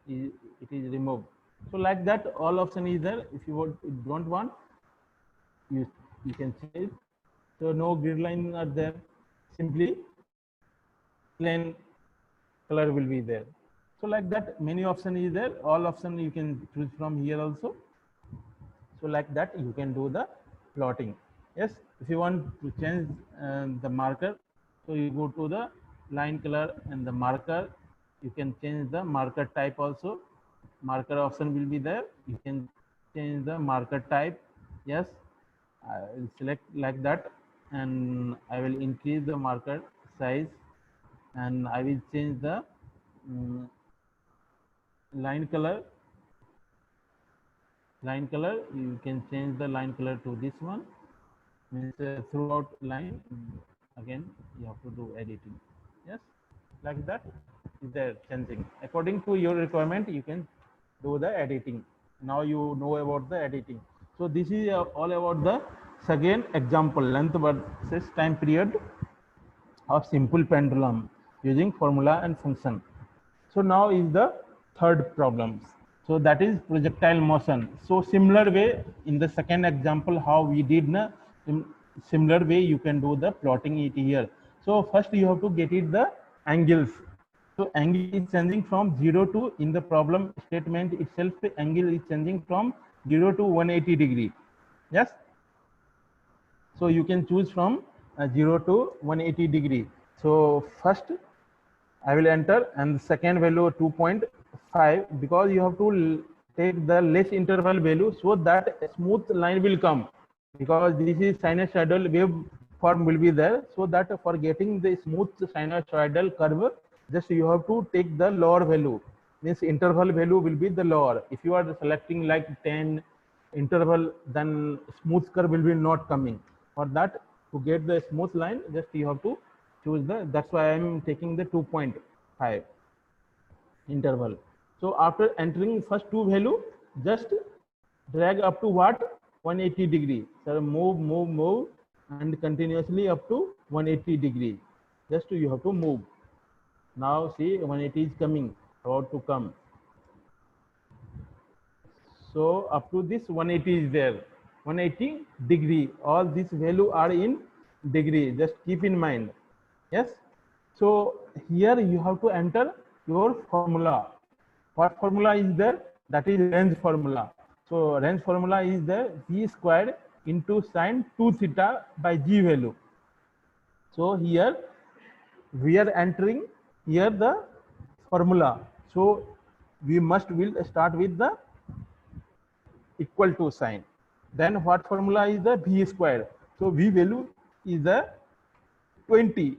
it is removed. So like that, all option is there. If you don't want, you can change. So no grid line are there. Simply plain color will be there. So like that, many option is there. All option you can choose from here also. So like that, you can do the plotting. Yes, if you want to change the marker, so you go to the line color and the marker. You can change the marker type also. Marker option will be there. You can change the marker type. Yes, I will select like that, and I will increase the marker size, and I will change the line color. Line color, you can change the line color to this one. Means throughout line, again you have to do editing. Yes, like that is there changing according to your requirement. You can do the editing. Now you know about the editing. So this is all about the second example, length versus time period of simple pendulum using formula and function. So now is the third problem. So that is projectile motion. So similar way in the second example how we did, in similar way you can do the plotting it here. So first you have to get it the angles. So angle is changing from 0 to, in the problem statement itself, angle is changing from 0 to 180 degree. Yes. So you can choose from 0 to 180 degree. So first I will enter, and the second value 2.5, because you have to take the less interval value so that a smooth line will come, because this is sinusoidal wave form will be there. So that for getting the smooth sinusoidal curve, just you have to take the lower value, means interval value will be the lower. If you are selecting like 10 interval, then smooth curve will be not coming. For that, to get the smooth line, just you have to choose the, that's why I am taking the 2.5 interval. So after entering first two value, just drag up to what? 180 degree. So move and continuously up to 180 degree. Just you have to move. Now see 180 is coming, about to come. So up to this 180 is there. 180 degree. All these value are in degree. Just keep in mind. Yes. So here you have to enter your formula. What formula is there? That is range formula. So range formula is the g squared into sine 2 theta by g value. So here we are entering here the formula. So we will start with the equal to sign. Then what formula is the v squared? So v value is the 20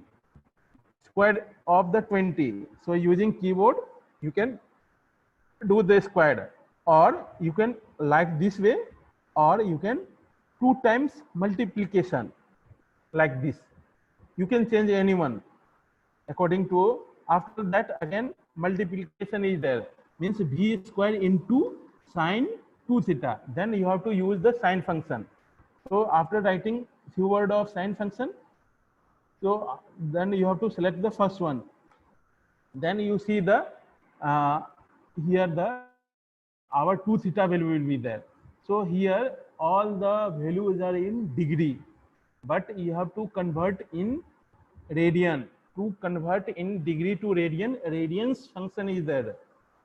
squared of the 20. So using keyboard you can do the squared, or you can like this way, or you can 2 times multiplication like this. You can change any one according to. After that again multiplication is there, means v square into sine 2 theta. Then you have to use the sine function. So after writing few word of sine function, so then you have to select the first one. Then you see the here the our 2 theta value will be there. So here all the values are in degree, but you have to convert in radian. To convert in degree to radian, radians function is there.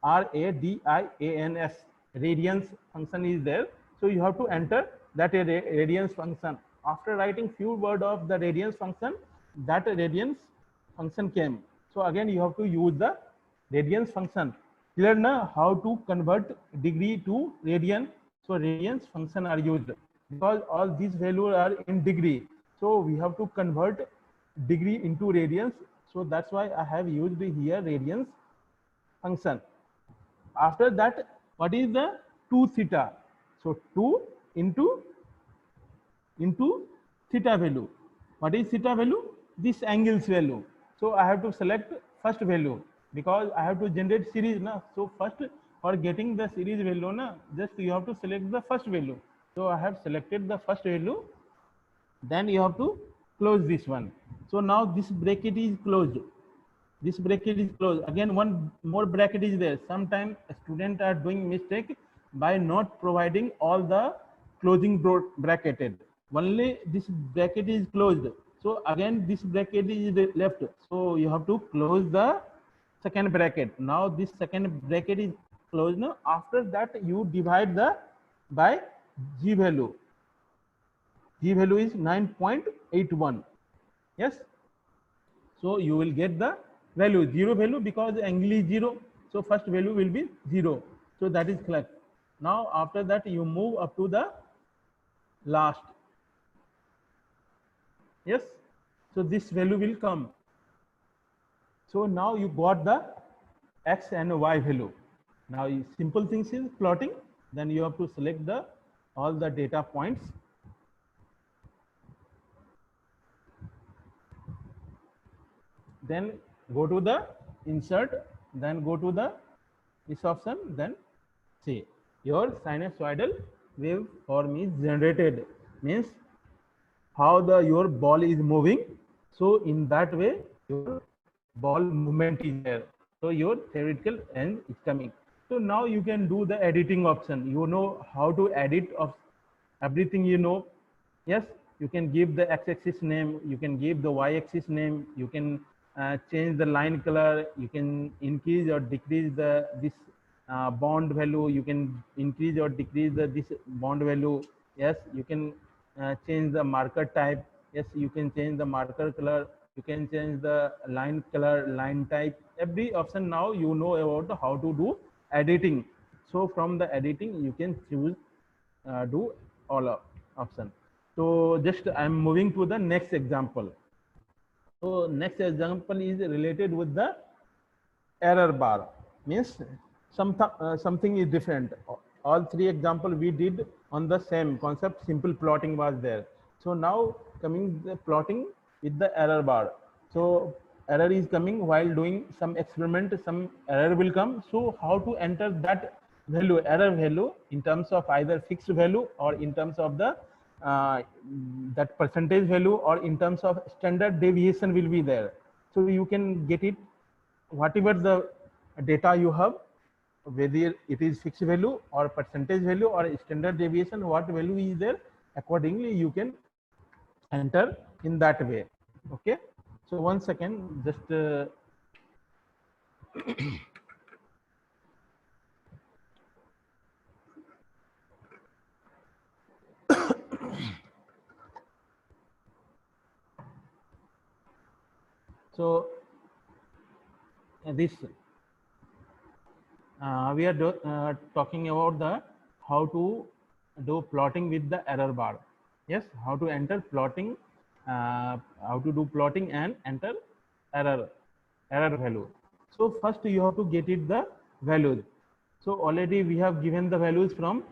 RADIANS, radians function is there. So you have to enter that radians function. After writing few word of the radians function, that radians function came. So again you have to use the radians function. Clear now how to convert degree to radian? So radians function are used because all these values are in degree. So we have to convert degree into radians. So that's why I have used here radians function. After that, what is the 2 theta? So 2 into theta value. What is theta value? This angle's value. So I have to select first value because I have to generate series now. So first for getting the series value na, just you have to select the first value. So I have selected the first value. Then you have to close this one. So now this bracket is closed. This bracket is closed. Again, one more bracket is there. Sometimes students are doing mistake by not providing all the closing bracketed. Only this bracket is closed. So again, this bracket is left. So you have to close the second bracket. Now this second bracket is closed. Now after that, you divide the by g value. G value is 9.81. Yes. So you will get the value, 0 value, because the angle is 0. So first value will be 0. So that is correct. Now after that you move up to the last. Yes. So this value will come. So now you got the x and y value. Now simple things is plotting. Then you have to select the all the data points. Then go to the insert, then go to the this option, then see your sinusoidal waveform is generated, means how the your ball is moving. So in that way your ball movement is there. So your theoretical end is coming. So now you can do the editing option. You know how to edit of everything, you know. Yes, you can give the x-axis name, you can give the y-axis name, you can change the line color, you can increase or decrease the this bond value, you can increase or decrease the this bond value. Yes, you can change the marker type. Yes, you can change the marker color, you can change the line color, line type. Every option now you know about how to do editing. So from the editing you can choose do all option. So just I'm moving to the next example. So next example is related with the error bar, means something is different. All three examples we did on the same concept, simple plotting was there. So now coming the plotting with the error bar. So error is coming while doing some experiment, some error will come. So how to enter that value, error value in terms of either fixed value or in terms of the that percentage value or in terms of standard deviation will be there. So you can get it whatever the data you have, whether it is fixed value or percentage value or standard deviation, what value is there, accordingly you can enter in that way. Okay, so 1 second, just so this we are talking about the how to do plotting with the error bar. Yes, how to enter plotting, how to do plotting and enter error value. So first you have to get it the values. So already we have given the values from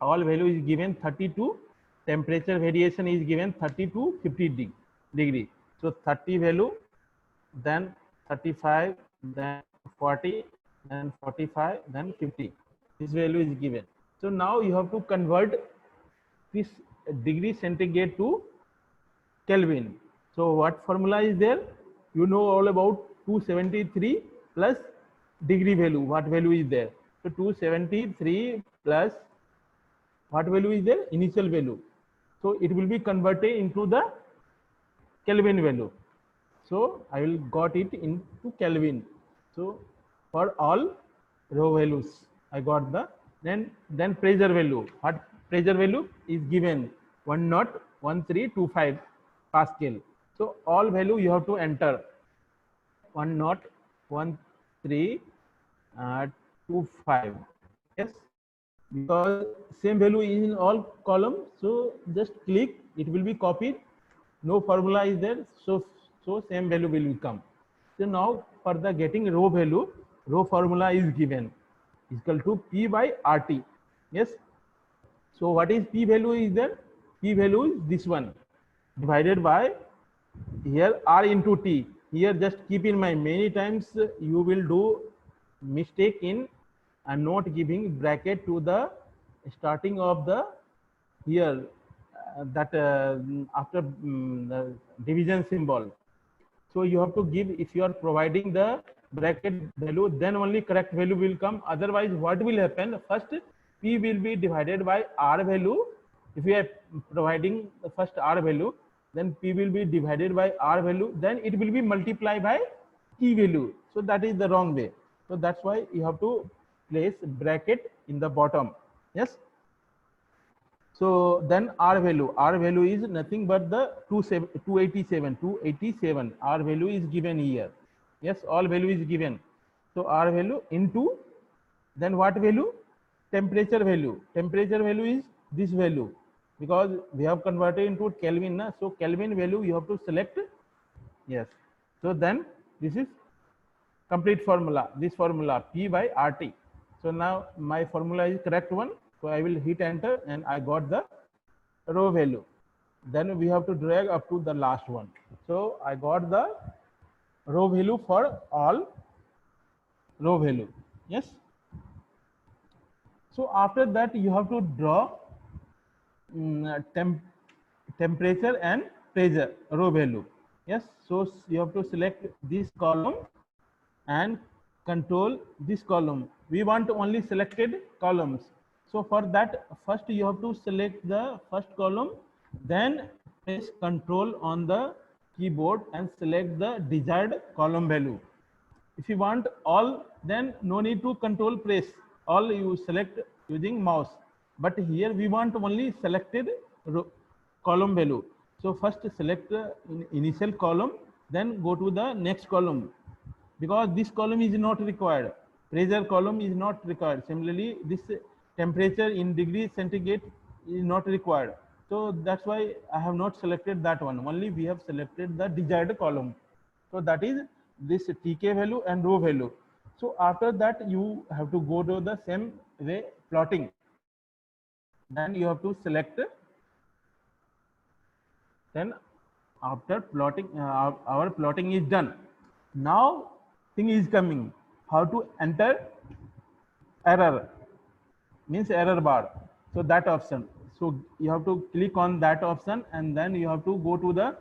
all value is given 32, temperature variation is given 30 to 50 degree. So 30 value, then 35, then 40, then 45, then 50. This value is given. So now you have to convert this degree centigrade to Kelvin. So what formula is there? You know all about 273 plus degree value. What value is there? So 273 plus what value is there? Initial value. So it will be converted into the Kelvin value. So I will got it into Kelvin. So for all row values, I got the then pressure value. What pressure value is given? 1.1325 Pascal. So all value you have to enter 1.1325. Yes, because same value is in all columns. So just click, it will be copied. No formula is there, so same value will become. So now for the getting row value, row formula is given is equal to P by RT. Yes. So what is P value is there? P value is this one divided by here R into T. Here just keep in mind, many times you will do mistake in not giving bracket to the starting of the here that after the division symbol. So you have to give, if you are providing the bracket value, then only correct value will come. Otherwise what will happen? First P will be divided by R value. If we are providing the first R value, then P will be divided by R value, then it will be multiplied by T value. So that is the wrong way. So that's why you have to place bracket in the bottom. Yes. So then R value is nothing but the 287. R value is given here. Yes, all value is given. So R value into then what value? Temperature value. Temperature value is this value because we have converted into Kelvin. Na? So Kelvin value you have to select. Yes. So then this is complete formula. This formula P by RT. So now my formula is correct one. So I will hit enter and I got the row value. Then we have to drag up to the last one. So I got the row value for all row value. Yes. So after that you have to draw temperature and pressure row value. Yes. So you have to select this column and control this column. We want only selected columns. So for that, first you have to select the first column, then press Control on the keyboard and select the desired column value. If you want all, then no need to control press. All you select using mouse. But here we want only selected column value. So first select initial column, then go to the next column. Because this column is not required, pressure column is not required. Similarly, this temperature in degree centigrade is not required. So that's why I have not selected that one. Only we have selected the desired column. So that is this TK value and row value. So after that you have to go to the same way plotting. Then you have to select. Then after plotting, our plotting is done. Now thing is coming, how to enter error. means error bar. So that option. So you have to click on that option, and then you have to go to the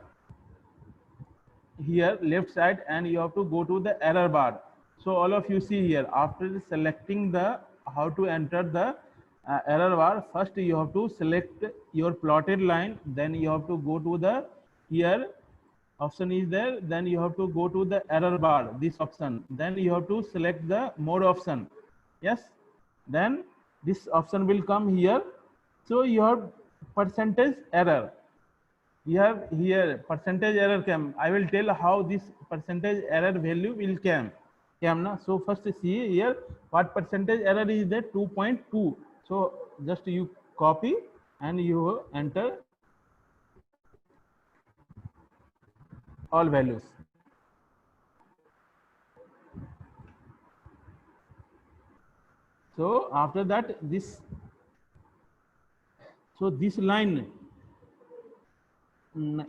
here left side, and you have to go to the error bar. So all of you see here, after selecting the how to enter the error bar, first you have to select your plotted line, then you have to go to the here option is there, then you have to go to the error bar, this option, then you have to select the more option. Yes, then this option will come here. So you have percentage error. You have here percentage error came. I will tell how this percentage error value will came na. So first see here what percentage error is there, 2.2. so just you copy and you enter all values. So after that this, so this line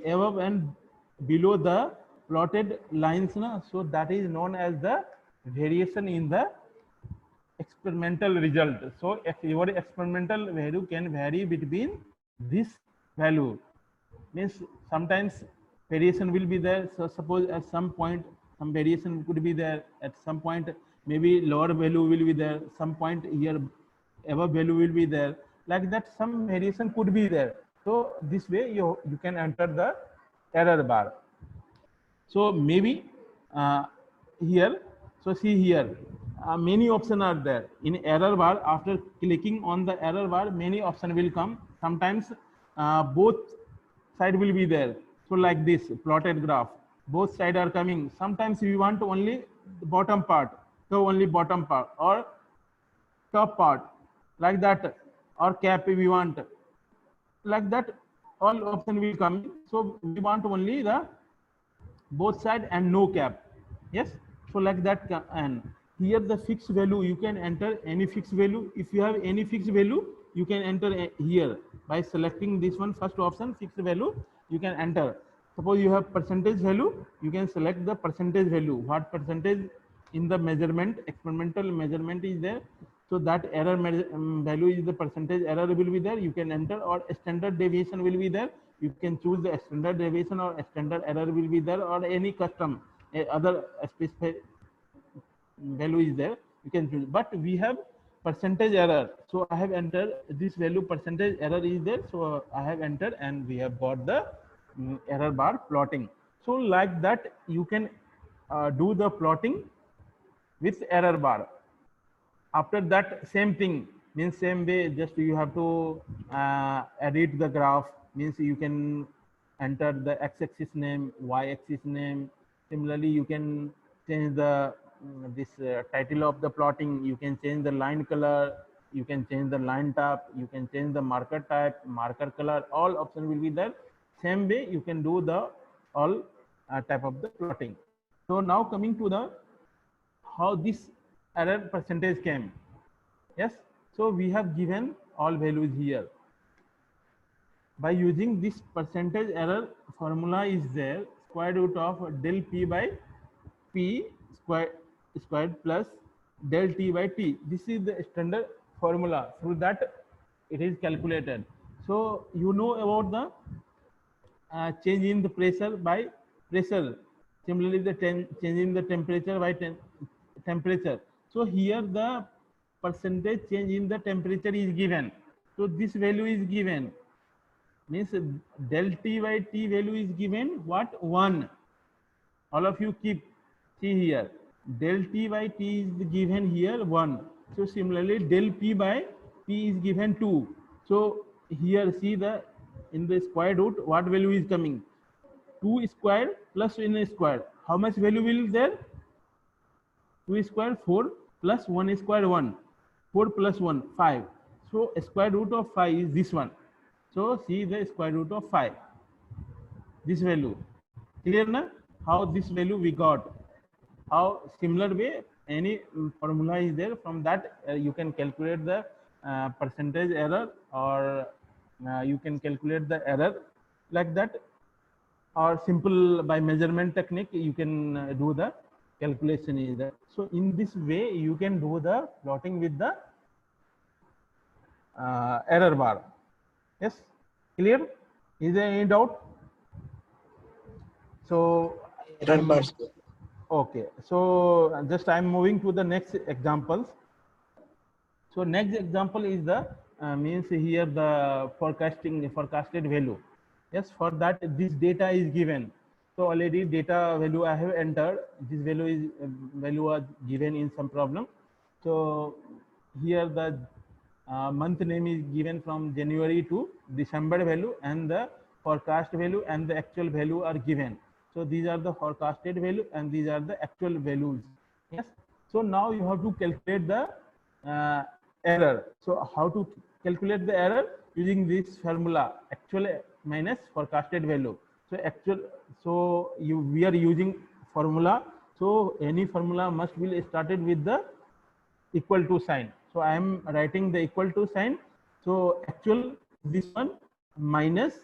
above and below the plotted lines na, so that is known as the variation in the experimental result. So if your experimental value can vary between this value, means sometimes variation will be there. So suppose at some point some variation could be there, at some point maybe lower value will be there, some point here above value will be there, like that some variation could be there. So this way you can enter the error bar. So maybe here, so see here many options are there in error bar. After clicking on the error bar, many options will come. Sometimes both side will be there. So like this plotted graph, both side are coming. Sometimes we want only the bottom part, so only bottom part, or top part, like that, or cap we want, like that, all option will come. So we want only the both side and no cap. Yes, so like that. And here the fixed value, you can enter any fixed value. If you have any fixed value, you can enter here by selecting this one, first option, fixed value, you can enter. Suppose you have percentage value, you can select the percentage value, what percentage in the measurement, experimental measurement is there. So that error value is the percentage error will be there, you can enter. Or standard deviation will be there, you can choose the standard deviation, or standard error will be there, or any custom other specified value is there, you can choose. But we have percentage error, so I have entered this value, percentage error is there, so I have entered, and we have got the error bar plotting. So like that you can do the plotting with error bar. After that same thing, means same way, just you have to edit the graph, means you can enter the x-axis name, y-axis name. Similarly you can change the this title of the plotting, you can change the line color, you can change the line type, you can change the marker type, marker color, all options will be there. Same way you can do the all type of the plotting. So now coming to the how this error percentage came. Yes, so we have given all values here. By using this percentage error formula is there, square root of del p by p squared plus del t by t. This is the standard formula, through that it is calculated. So you know about the change in the pressure by pressure. Similarly, the change in the temperature by temperature. So here the percentage change in the temperature is given. So this value is given, means del t by t value is given what, 1. All of you keep, see here, del t by t is given here 1. So similarly del p by p is given 2. So here see the in the square root what value is coming, 2 square plus 1 square. How much value will there? 2 square 4 plus 1 square 1. 4 plus 1 5. So square root of 5 is this one. So see the square root of 5, this value. Clear na? How this value we got? How similar way any formula is there, from that you can calculate the percentage error, or you can calculate the error like that, or simple by measurement technique you can do the calculation is that. So in this way you can do the plotting with the error bar. Yes, clear? Is there any doubt? So Error bar, sir. okay, so just I'm moving to the next examples. So next example is the means here the forecasted value. Yes, for that this data is given. So already data value I have entered. This value is value was given in some problem. So here the month name is given from January to December value, and the forecast value and the actual value are given. So these are the forecasted value and these are the actual values. Yes. So now you have to calculate the error. So how to calculate the error? Using this formula, actual minus forecasted value. So actual, so we are using formula. So any formula must be started with the equal to sign. So I am writing the equal to sign. So actual, this one minus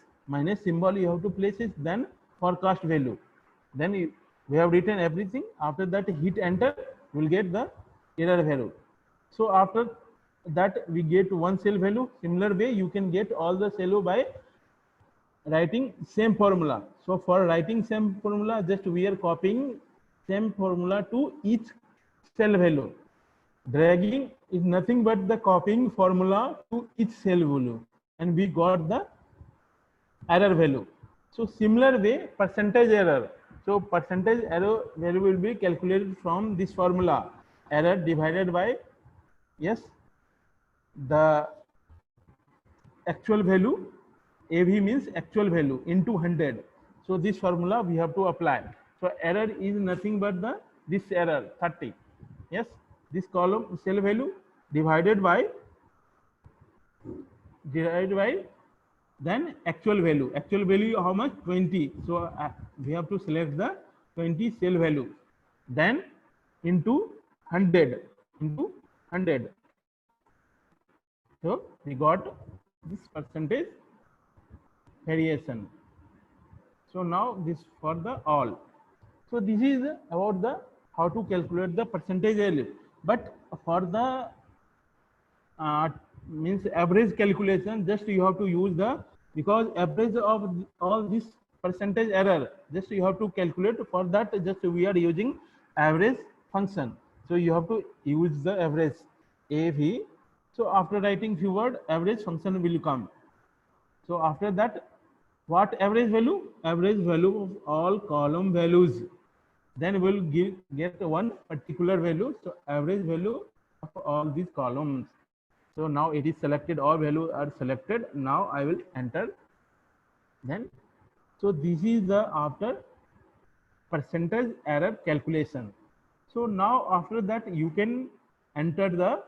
symbol you have to place it, then forecast value. Then we have written everything. After that, hit enter, we'll get the error value. So after that, we get one cell value. Similar way, you can get all the cell by writing same formula. So for writing same formula, just we are copying same formula to each cell value. Dragging is nothing but the copying formula to each cell value, and we got the error value. So similar way, percentage error. So percentage error value will be calculated from this formula, error divided by, yes, the actual value. AV means actual value into 100. So this formula we have to apply. So error is nothing but the this error 30. Yes, this column cell value divided by then actual value. Actual value how much? 20. So we have to select the 20 cell value. Then into 100 into 100. So we got this percentage variation. So now this for the all. So this is about the how to calculate the percentage value. But for the means average calculation, just you have to use the, because average of all this percentage error, just you have to calculate. For that, just we are using average function. So you have to use the average AV. So after writing few word, average function will come. So after that, what average value? Average value of all column values. Then we'll get one particular value. So average value of all these columns. So now it is selected, all values are selected. Now I will enter. Then, so this is the after percentage error calculation. So now after that you can enter the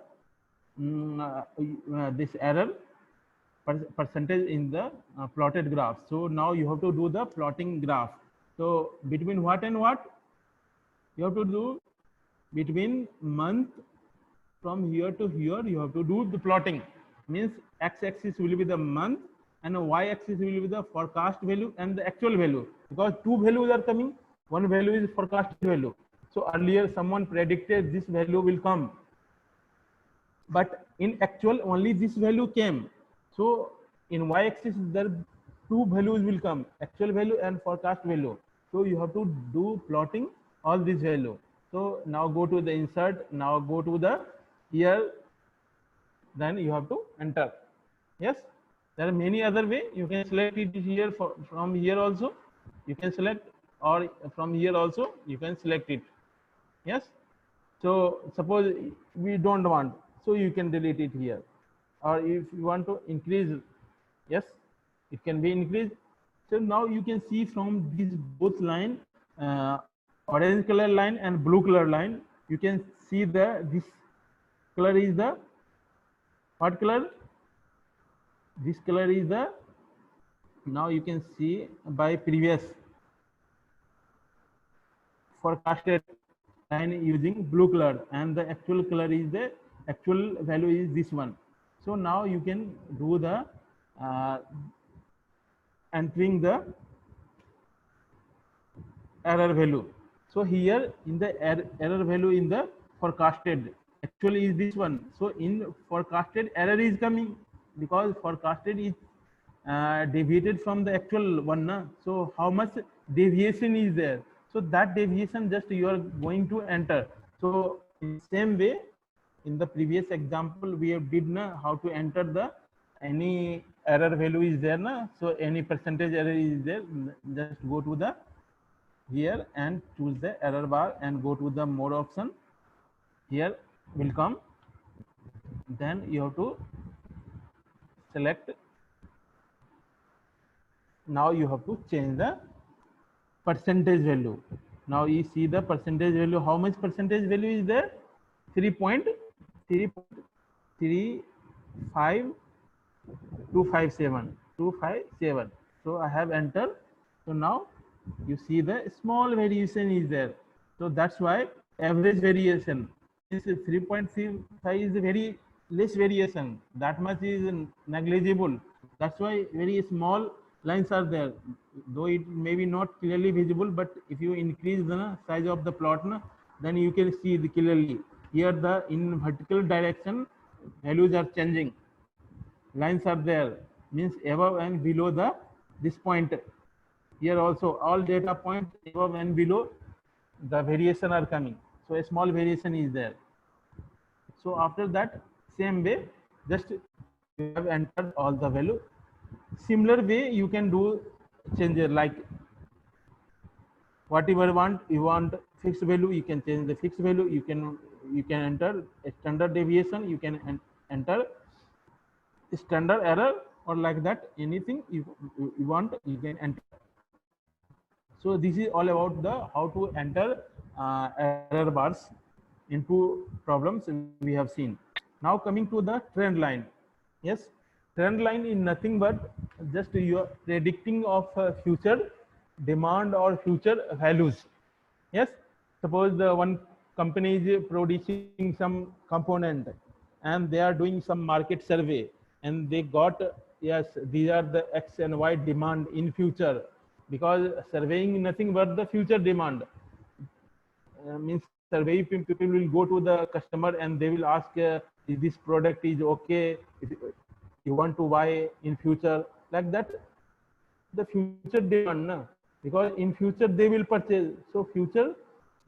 this error percentage in the plotted graph. So now you have to do the plotting graph. So between what and what? You have to do between month from here to here. You have to do the plotting. Means x-axis will be the month and y-axis will be the forecast value and the actual value. Because two values are coming. One value is forecast value. So earlier someone predicted this value will come, but in actual only this value came. So in y-axis there two values will come, actual value and forecast value. So you have to do plotting all these value. So now go to the insert, now go to the here, then you have to enter. Yes, there are many other way. You can select it here from here also. You can select, or from here also you can select it. Yes. So suppose we don't want, so you can delete it here. Or if you want to increase, yes, it can be increased. So now you can see from these both line, orange color line and blue color line, you can see the this color is the what color? This color is the, now you can see by previous forecasted line using blue color, and the actual color is the actual value is this one. So now you can do the entering the error value. So here in the error value in the forecasted, actually is this one. So in forecasted error is coming. because forecasted is deviated from the actual one, na? So how much deviation is there? So that deviation just you are going to enter. So in same way, in the previous example we have did na how to enter the any error value is there, na? So any percentage error is there, just go to the here and choose the error bar and go to the mode option. Here will come, then you have to select. Now you have to change the percentage value. Now you see the percentage value, how much percentage value is there? 3.35257. So I have entered. So now you see the small variation is there. So that's why average variation is 3.35 is very less variation. That much is negligible. That's why very small lines are there. Though it may be not clearly visible, but if you increase the size of the plot, then you can see the clearly. Here the in vertical direction values are changing. Lines are there, means above and below the this point. Here also all data points above and below the variation are coming. So a small variation is there. So after that, same way, just you have entered all the value. Similar way you can do changes like whatever you want fixed value, you can change the fixed value. You can enter a standard deviation, you can enter standard error, or like that anything you want you can enter. So this is all about the how to enter error bars into problems we have seen. Now coming to the trend line. Yes, trend line is nothing but just your predicting of future demand or future values. Yes, suppose the one company is producing some component and they are doing some market survey and they got, yes, these are the X and Y demand in future, because surveying nothing but the future demand. Means survey people will go to the customer and they will ask if this product is okay, if you want to buy in future, like that the future demand, na? Because in future they will purchase. So future,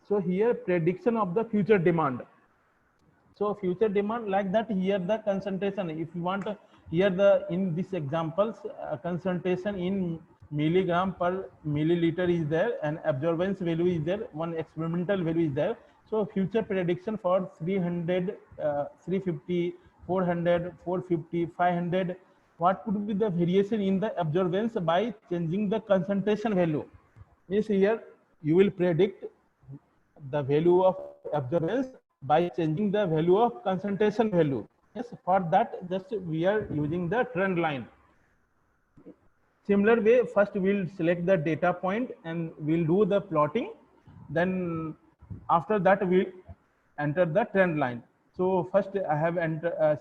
so here prediction of the future demand. So future demand, like that here the concentration, if you want here the in this examples concentration in milligram per milliliter is there, and absorbance value is there, one experimental value is there. So future prediction for 300 350 400 450 500, what could be the variation in the absorbance by changing the concentration value. Means here you will predict the value of absorbance by changing the value of concentration value. Yes, for that just we are using the trend line. Similar way, first we'll select the data point and we'll do the plotting. Then after that we'll enter the trend line. So first I have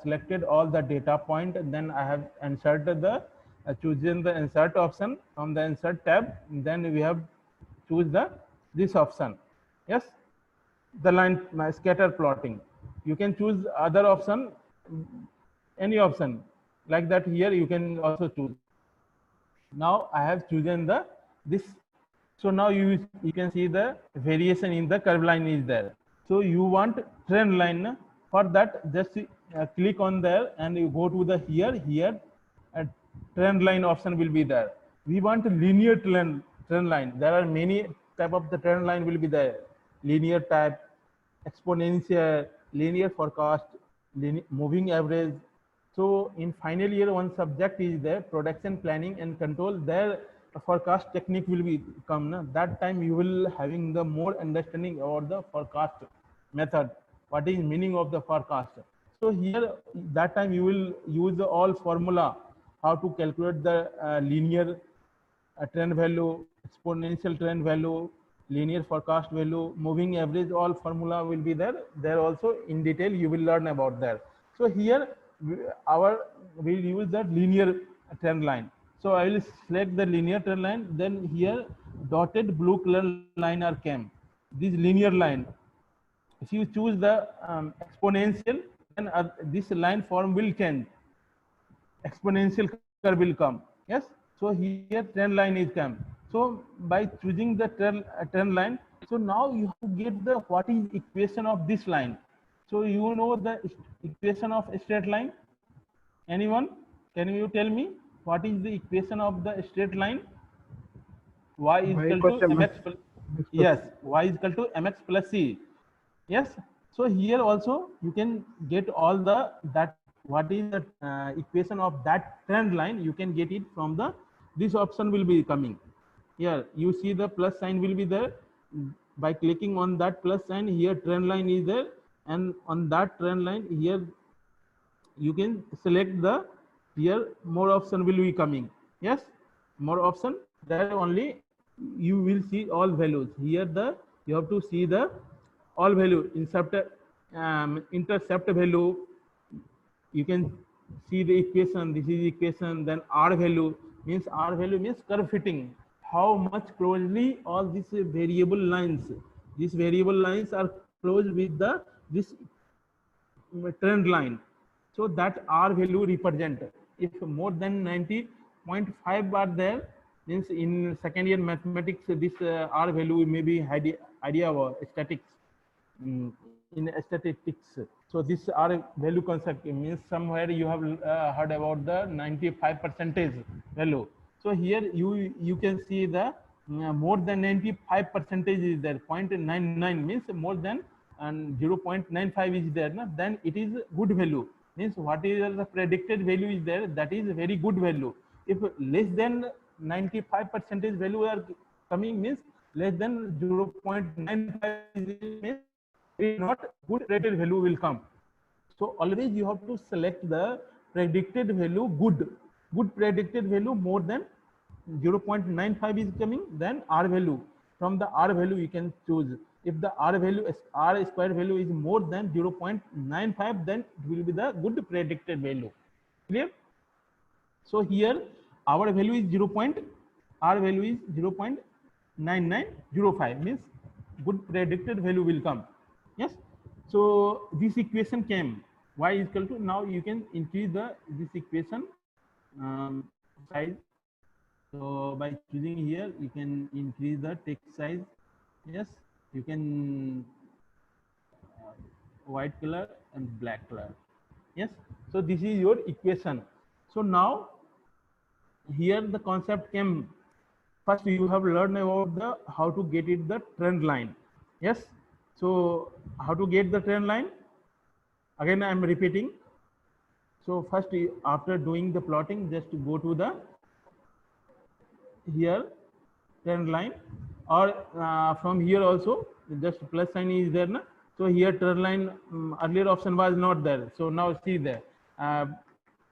selected all the data point, and then I have inserted the chosen the insert option from the insert tab. Then we have choose the this option. Yes, the line scatter plotting. You can choose other option, any option like that. Here you can also choose. Now I have chosen the this. So now you can see the variation in the curve line is there. So you want trend line. For that, just click on there and you go to the here trend line option will be there. We want a linear trend line. There are many type of the trend line will be there. Linear type, exponential, linear forecast, moving average. So in final year, one subject is there, production planning and control. There forecast technique will be come. Na? That time you will having the more understanding about the forecast method. What is meaning of the forecast? So here that time you will use all formula, how to calculate the linear trend value, exponential trend value, linear forecast value, moving average, all formula will be there. There also in detail you will learn about that. So here we'll use that linear trend line. So I will select the linear trend line. Then here dotted blue color line are came. This linear line. If you choose the exponential, then this line form will change. exponential curve will come. Yes, so here trend line is come. So by choosing the trend line, so now you have to get the what is equation of this line. So you know the equation of a straight line? Anyone, can you tell me what is the equation of the straight line? Y is equal to mx plus, yes, y is equal to mx plus c. Yes, so here also you can get all the that what is the equation of that trend line. You can get it from the this option will be coming here. You see the plus sign will be there. By clicking on that plus sign, here trend line is there, and on that trend line here you can select the here more option will be coming. Yes, more option, there only you will see all values. Here the you have to see the all value intercept value. You can see the equation. This is equation. Then R value means curve fitting. How much closely all these variable lines, these variable lines are close with the this trend line. So that R value represent, if more than 90.5 are there, means in second year mathematics this R value may be idea of statistics. In statistics, so this R value concept means somewhere you have heard about the 95% value. So here you can see the more than 95% is there. 0.99 means more than, and 0.95 is there, then it is good value. Means what is the predicted value is there, that is very good value. If less than 95% value are coming, means less than 0.95 means not good predicted value will come. So always you have to select the predicted value good predicted value more than 0.95 is coming, then R value. From the R value you can choose. If the R value R square value is more than 0.95, then it will be the good predicted value. Clear? So here our value is R value is 0.9905 means good predicted value will come. Yes, so this equation came y is equal to, now you can increase this equation size. So by choosing here you can increase the text size. Yes, you can white color and black color. Yes, so this is your equation. So now here the concept came. First you have learned about the how to get it the trend line. Yes, so how to get the trend line, again I am repeating. So first after doing the plotting, just go to the here trend line, or from here also just plus sign is there, na? So here trend line earlier option was not there, so now see there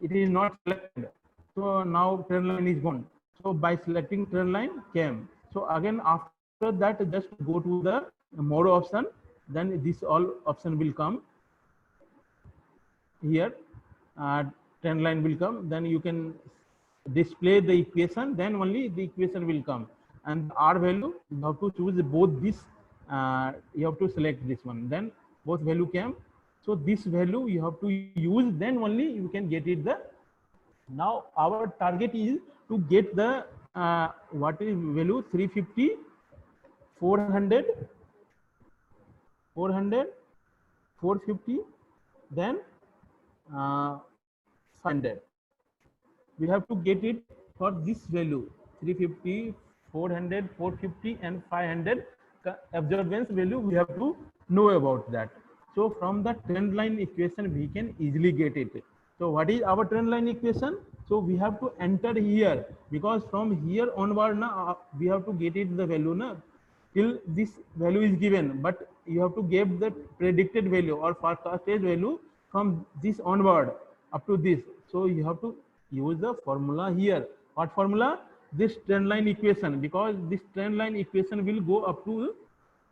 it is not selected. So now trend line is gone. So by selecting trend line came. So again after that just go to the more option, then this all option will come here. Trend line will come, then you can display the equation, then only the equation will come. And R value you have to choose both this, you have to select this one, then both value came. So this value you have to use, then only you can get it the. Now our target is to get the what is value 350, 400, 450, then 500. We have to get it for this value 350, 400, 450 and 500 observance value. We have to know about that. So from the trend line equation we can easily get it. So what is our trend line equation? So we have to enter here, because from here onward now we have to get it the value na, till this value is given, but you have to give the predicted value or forecasted value from this onward up to this. So you have to use the formula here. What formula? This trend line equation, because this trend line equation will go up to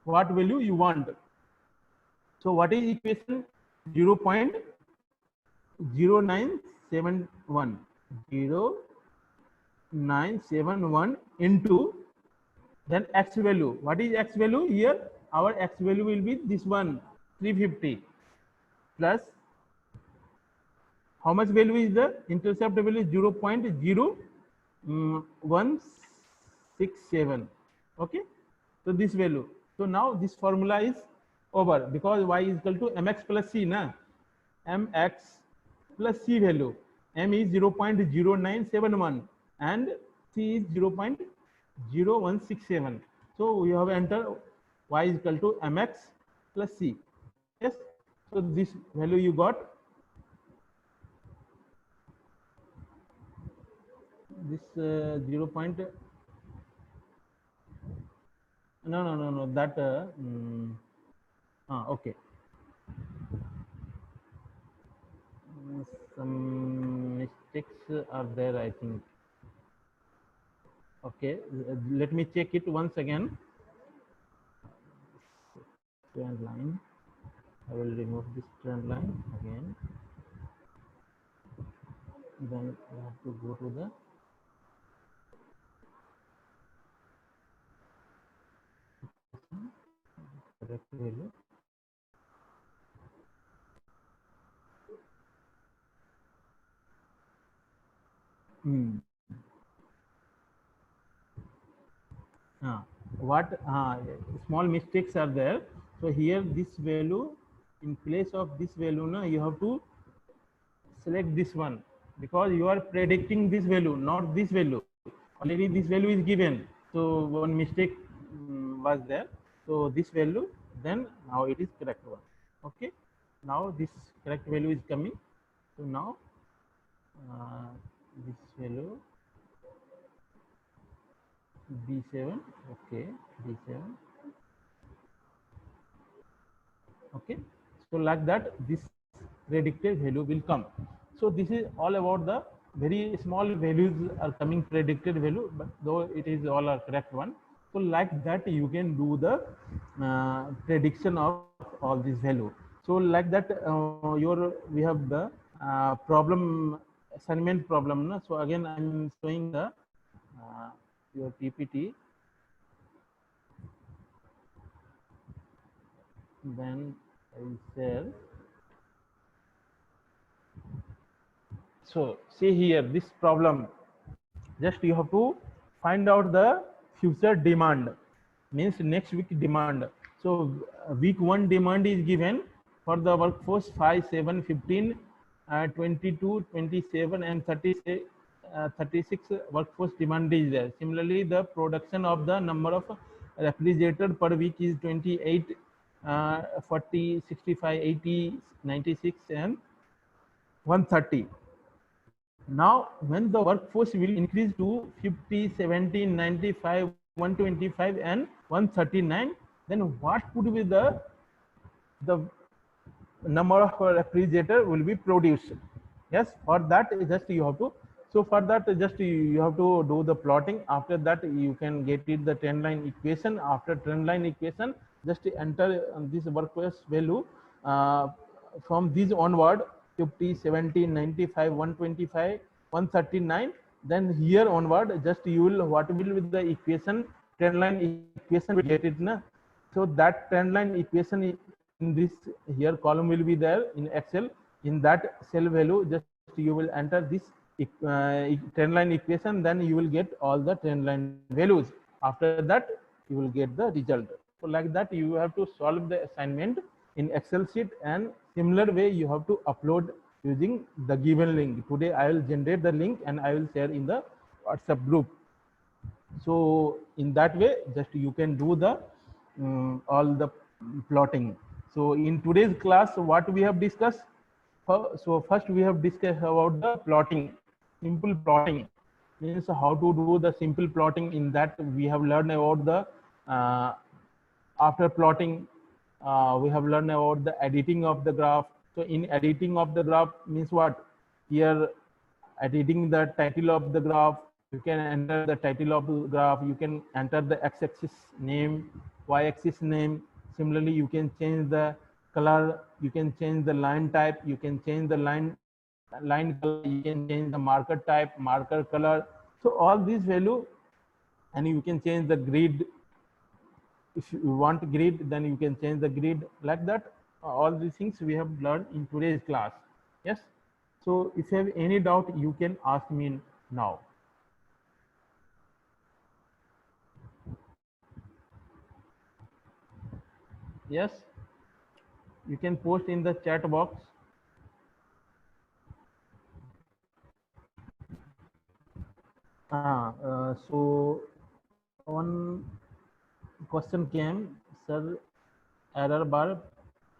what value you want. So what is equation? 0.0971 into then x value. What is x value? Here our x value will be this one 350 plus how much value is the intercept value? Is 0.0167. Okay, so this value. So now this formula is over because y is equal to mx plus c na, mx plus c value. M is 0.0971 and c is 0.0167. So we have entered y is equal to mx plus c. Yes, so this value you got. This 0. No, that okay. Some mistakes are there, I think. Okay, let me check it once again. Trend line. I will remove this trend line again. Then I have to go to the correct value. What small mistakes are there? So here this value, in place of this value, now you have to select this one because you are predicting this value, not this value. Already this value is given. So one mistake was there. So this value, then now it is correct one. Okay. Now this correct value is coming. So now this value B7. Okay, B7. Okay, so like that this predicted value will come. So this is all about the very small values are coming predicted value, but though it is all a correct one. So like that you can do the prediction of all this value. So like that we have the problem, assignment problem. No? So again I'm showing the your PPT. Then I will share. So see here this problem, just you have to find out the future demand, means next week demand. So week 1 demand is given for the workforce 5, 7, 15, 22, 27 and 36 workforce demand is there. Similarly, the production of the number of refrigerator per week is 28, 40, 65, 80, 96 and 130. Now, when the workforce will increase to 50, 70, 95, 125 and 139, then what could be the number of refrigerator will be produced? Yes, for that just you have to, so for that just you have to do the plotting. After that you can get it the trend line equation. After trend line equation, just enter this workforce value from this onward, 50, 70, 95, 125, 139. Then here onward, just you will, what will be the equation, trend line equation will get it na. So that trend line equation in this here column will be there in Excel. In that cell value, just you will enter this trend line equation, then you will get all the trend line values. After that you will get the result. So like that you have to solve the assignment in Excel sheet, and similar way you have to upload using the given link. Today I will generate the link and I will share in the WhatsApp group. So in that way just you can do the all the plotting. So in today's class what we have discussed, so first we have discussed about the plotting, simple plotting, means how to do the simple plotting. In that we have learned about the after plotting we have learned about the editing of the graph. So in editing of the graph means what? Here editing the title of the graph, you can enter the title of the graph, you can enter the x-axis name, y-axis name. Similarly, you can change the color, you can change the line type, you can change the line color, you can change the marker type, marker color. So all these value, and you can change the grid. If you want grid, then you can change the grid like that. All these things we have learned in today's class. Yes. So if you have any doubt, you can ask me now. Yes, you can post in the chat box. So one question came, sir, error bar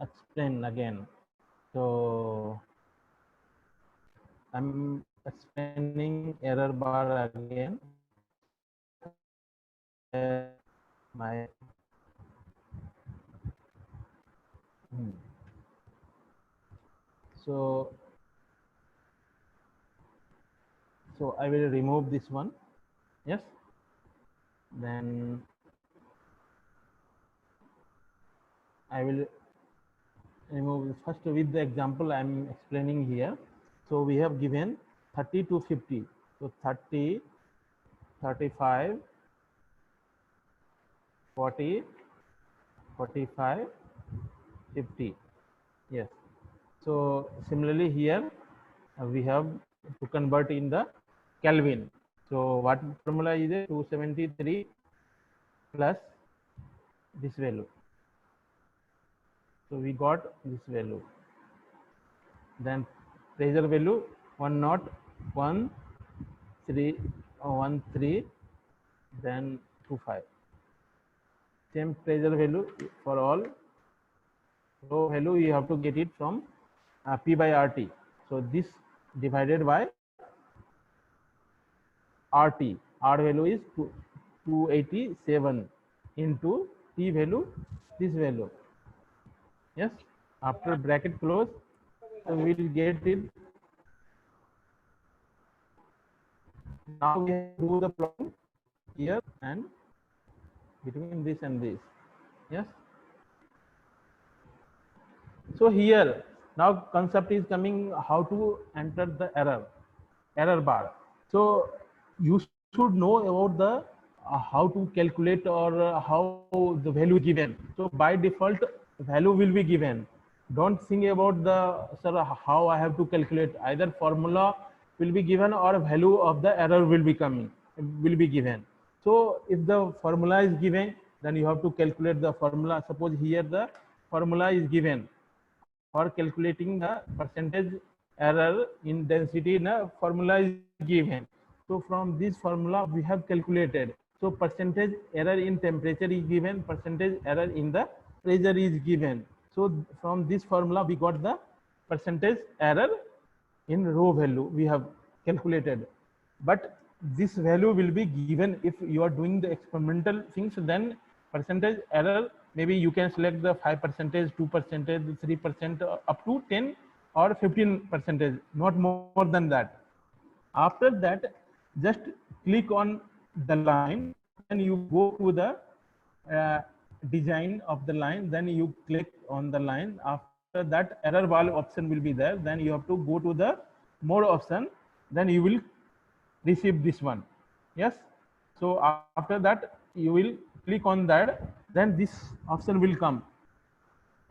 explain again. So I'm explaining error bar again. My so I will remove this one. Yes. Then I will remove first with the example I'm explaining here. So we have given 30 to 50. So 30, 35, 40, 45, 50. Yes. So similarly here we have to convert in the Kelvin. So what formula is it? 273 plus this value. So we got this value. Then pressure value 101.13, then 25. Same pressure value for all. Rho value you have to get it from P by RT. So this divided by RT. R value is 287 into T value, this value. Yes. After bracket close, so we will get it. Now we have to do the plotting here and between this and this. Yes. So here now concept is coming how to enter the error bar. So you should know about the how to calculate or how the value given. So by default value will be given. Don't think about the sir how I have to calculate. Either formula will be given or value of the error will be given. So if the formula is given, then you have to calculate the formula. Suppose here the formula is given for calculating the percentage error in density, the formula is given. So from this formula we have calculated. So percentage error in temperature is given, percentage error in the pressure is given. So from this formula we got the percentage error in rho value we have calculated. But this value will be given if you are doing the experimental things, then percentage error, maybe you can select the 5%, 2%, 3%, up to 10 or 15%, not more than that. After that, just click on the line and you go to the design of the line, then you click on the line. After that, error value option will be there. Then you have to go to the more option, then you will receive this one. Yes. So after that you will click on that, then this option will come,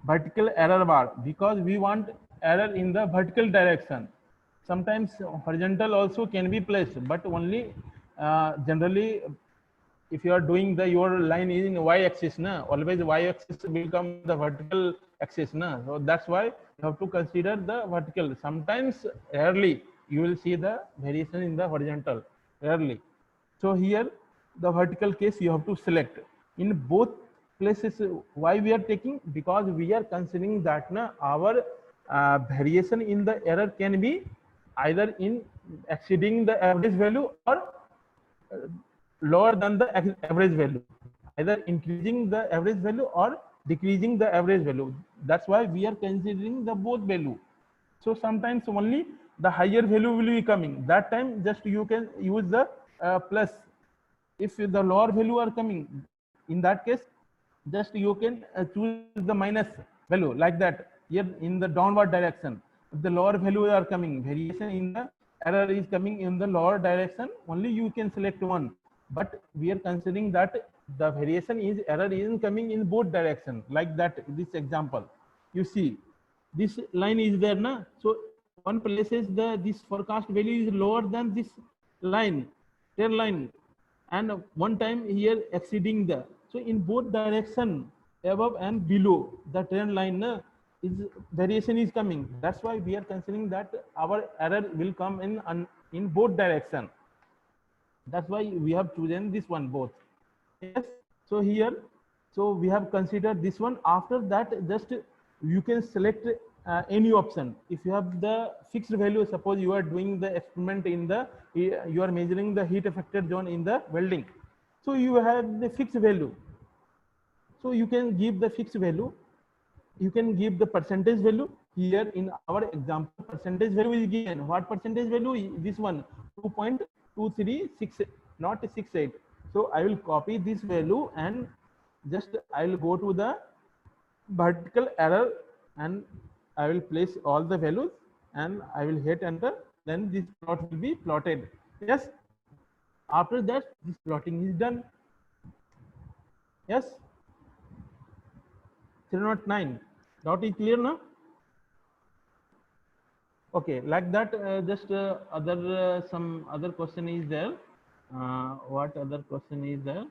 vertical error bar, because we want error in the vertical direction. Sometimes horizontal also can be placed, but only generally if you are doing the your line is in y-axis, na, always y-axis will become the vertical axis, na. So that's why you have to consider the vertical. Sometimes rarely you will see the variation in the horizontal, rarely. So here the vertical case you have to select. In both places, why we are taking? Because we are considering that na, our variation in the error can be either in exceeding the average value or lower than the average value, either increasing the average value or decreasing the average value. That's why we are considering the both value. So sometimes only the higher value will be coming. That time just you can use the plus. If the lower value are coming, in that case just you can choose the minus value, like that. Here in the downward direction, if the lower value are coming, variation in the error is coming in the lower direction, only you can select one. But we are considering that the variation is error is coming in both direction, like that. This example, you see this line is there, na. So one places this forecast value is lower than this line, trend line, and one time here exceeding the. So in both direction, above and below the trend line, is variation is coming. That's why we are considering that our error will come in both direction. That's why we have chosen this one both. Yes. So here, so we have considered this one. After that, just you can select any option. If you have the fixed value, suppose you are doing the experiment in the, you are measuring the heat affected zone in the welding. So you have the fixed value. So you can give the fixed value. You can give the percentage value. Here in our example, percentage value is given. What percentage value? This one, 2.2368, not 68. So I will copy this value and just I will go to the vertical error and I will place all the values and I will hit enter. Then this plot will be plotted. Yes. After that, this plotting is done. Yes. 309. Dot is clear now? Okay, like that. Just other some other question is there. What other question is there?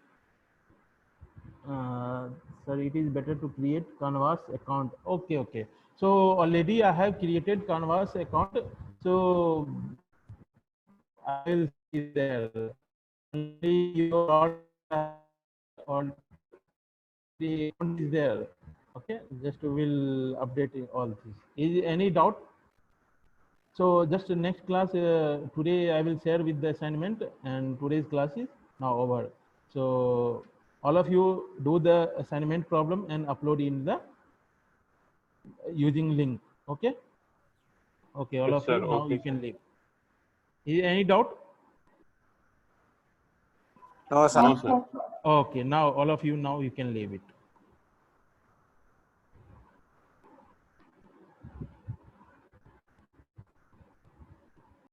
Sir, it is better to create Canvas account. Okay, okay. So already I have created Canvas account. So I will see there. Only your all the account is there. Okay, just will update all this. Is any doubt? So just the next class, today I will share with the assignment, and today's class is now over. So all of you do the assignment problem and upload in the using link. Okay. Okay. All Yes, of sir. you now Okay, you can leave. Is any doubt? No, sir. No, sir. Okay. Now all of you now you can leave it.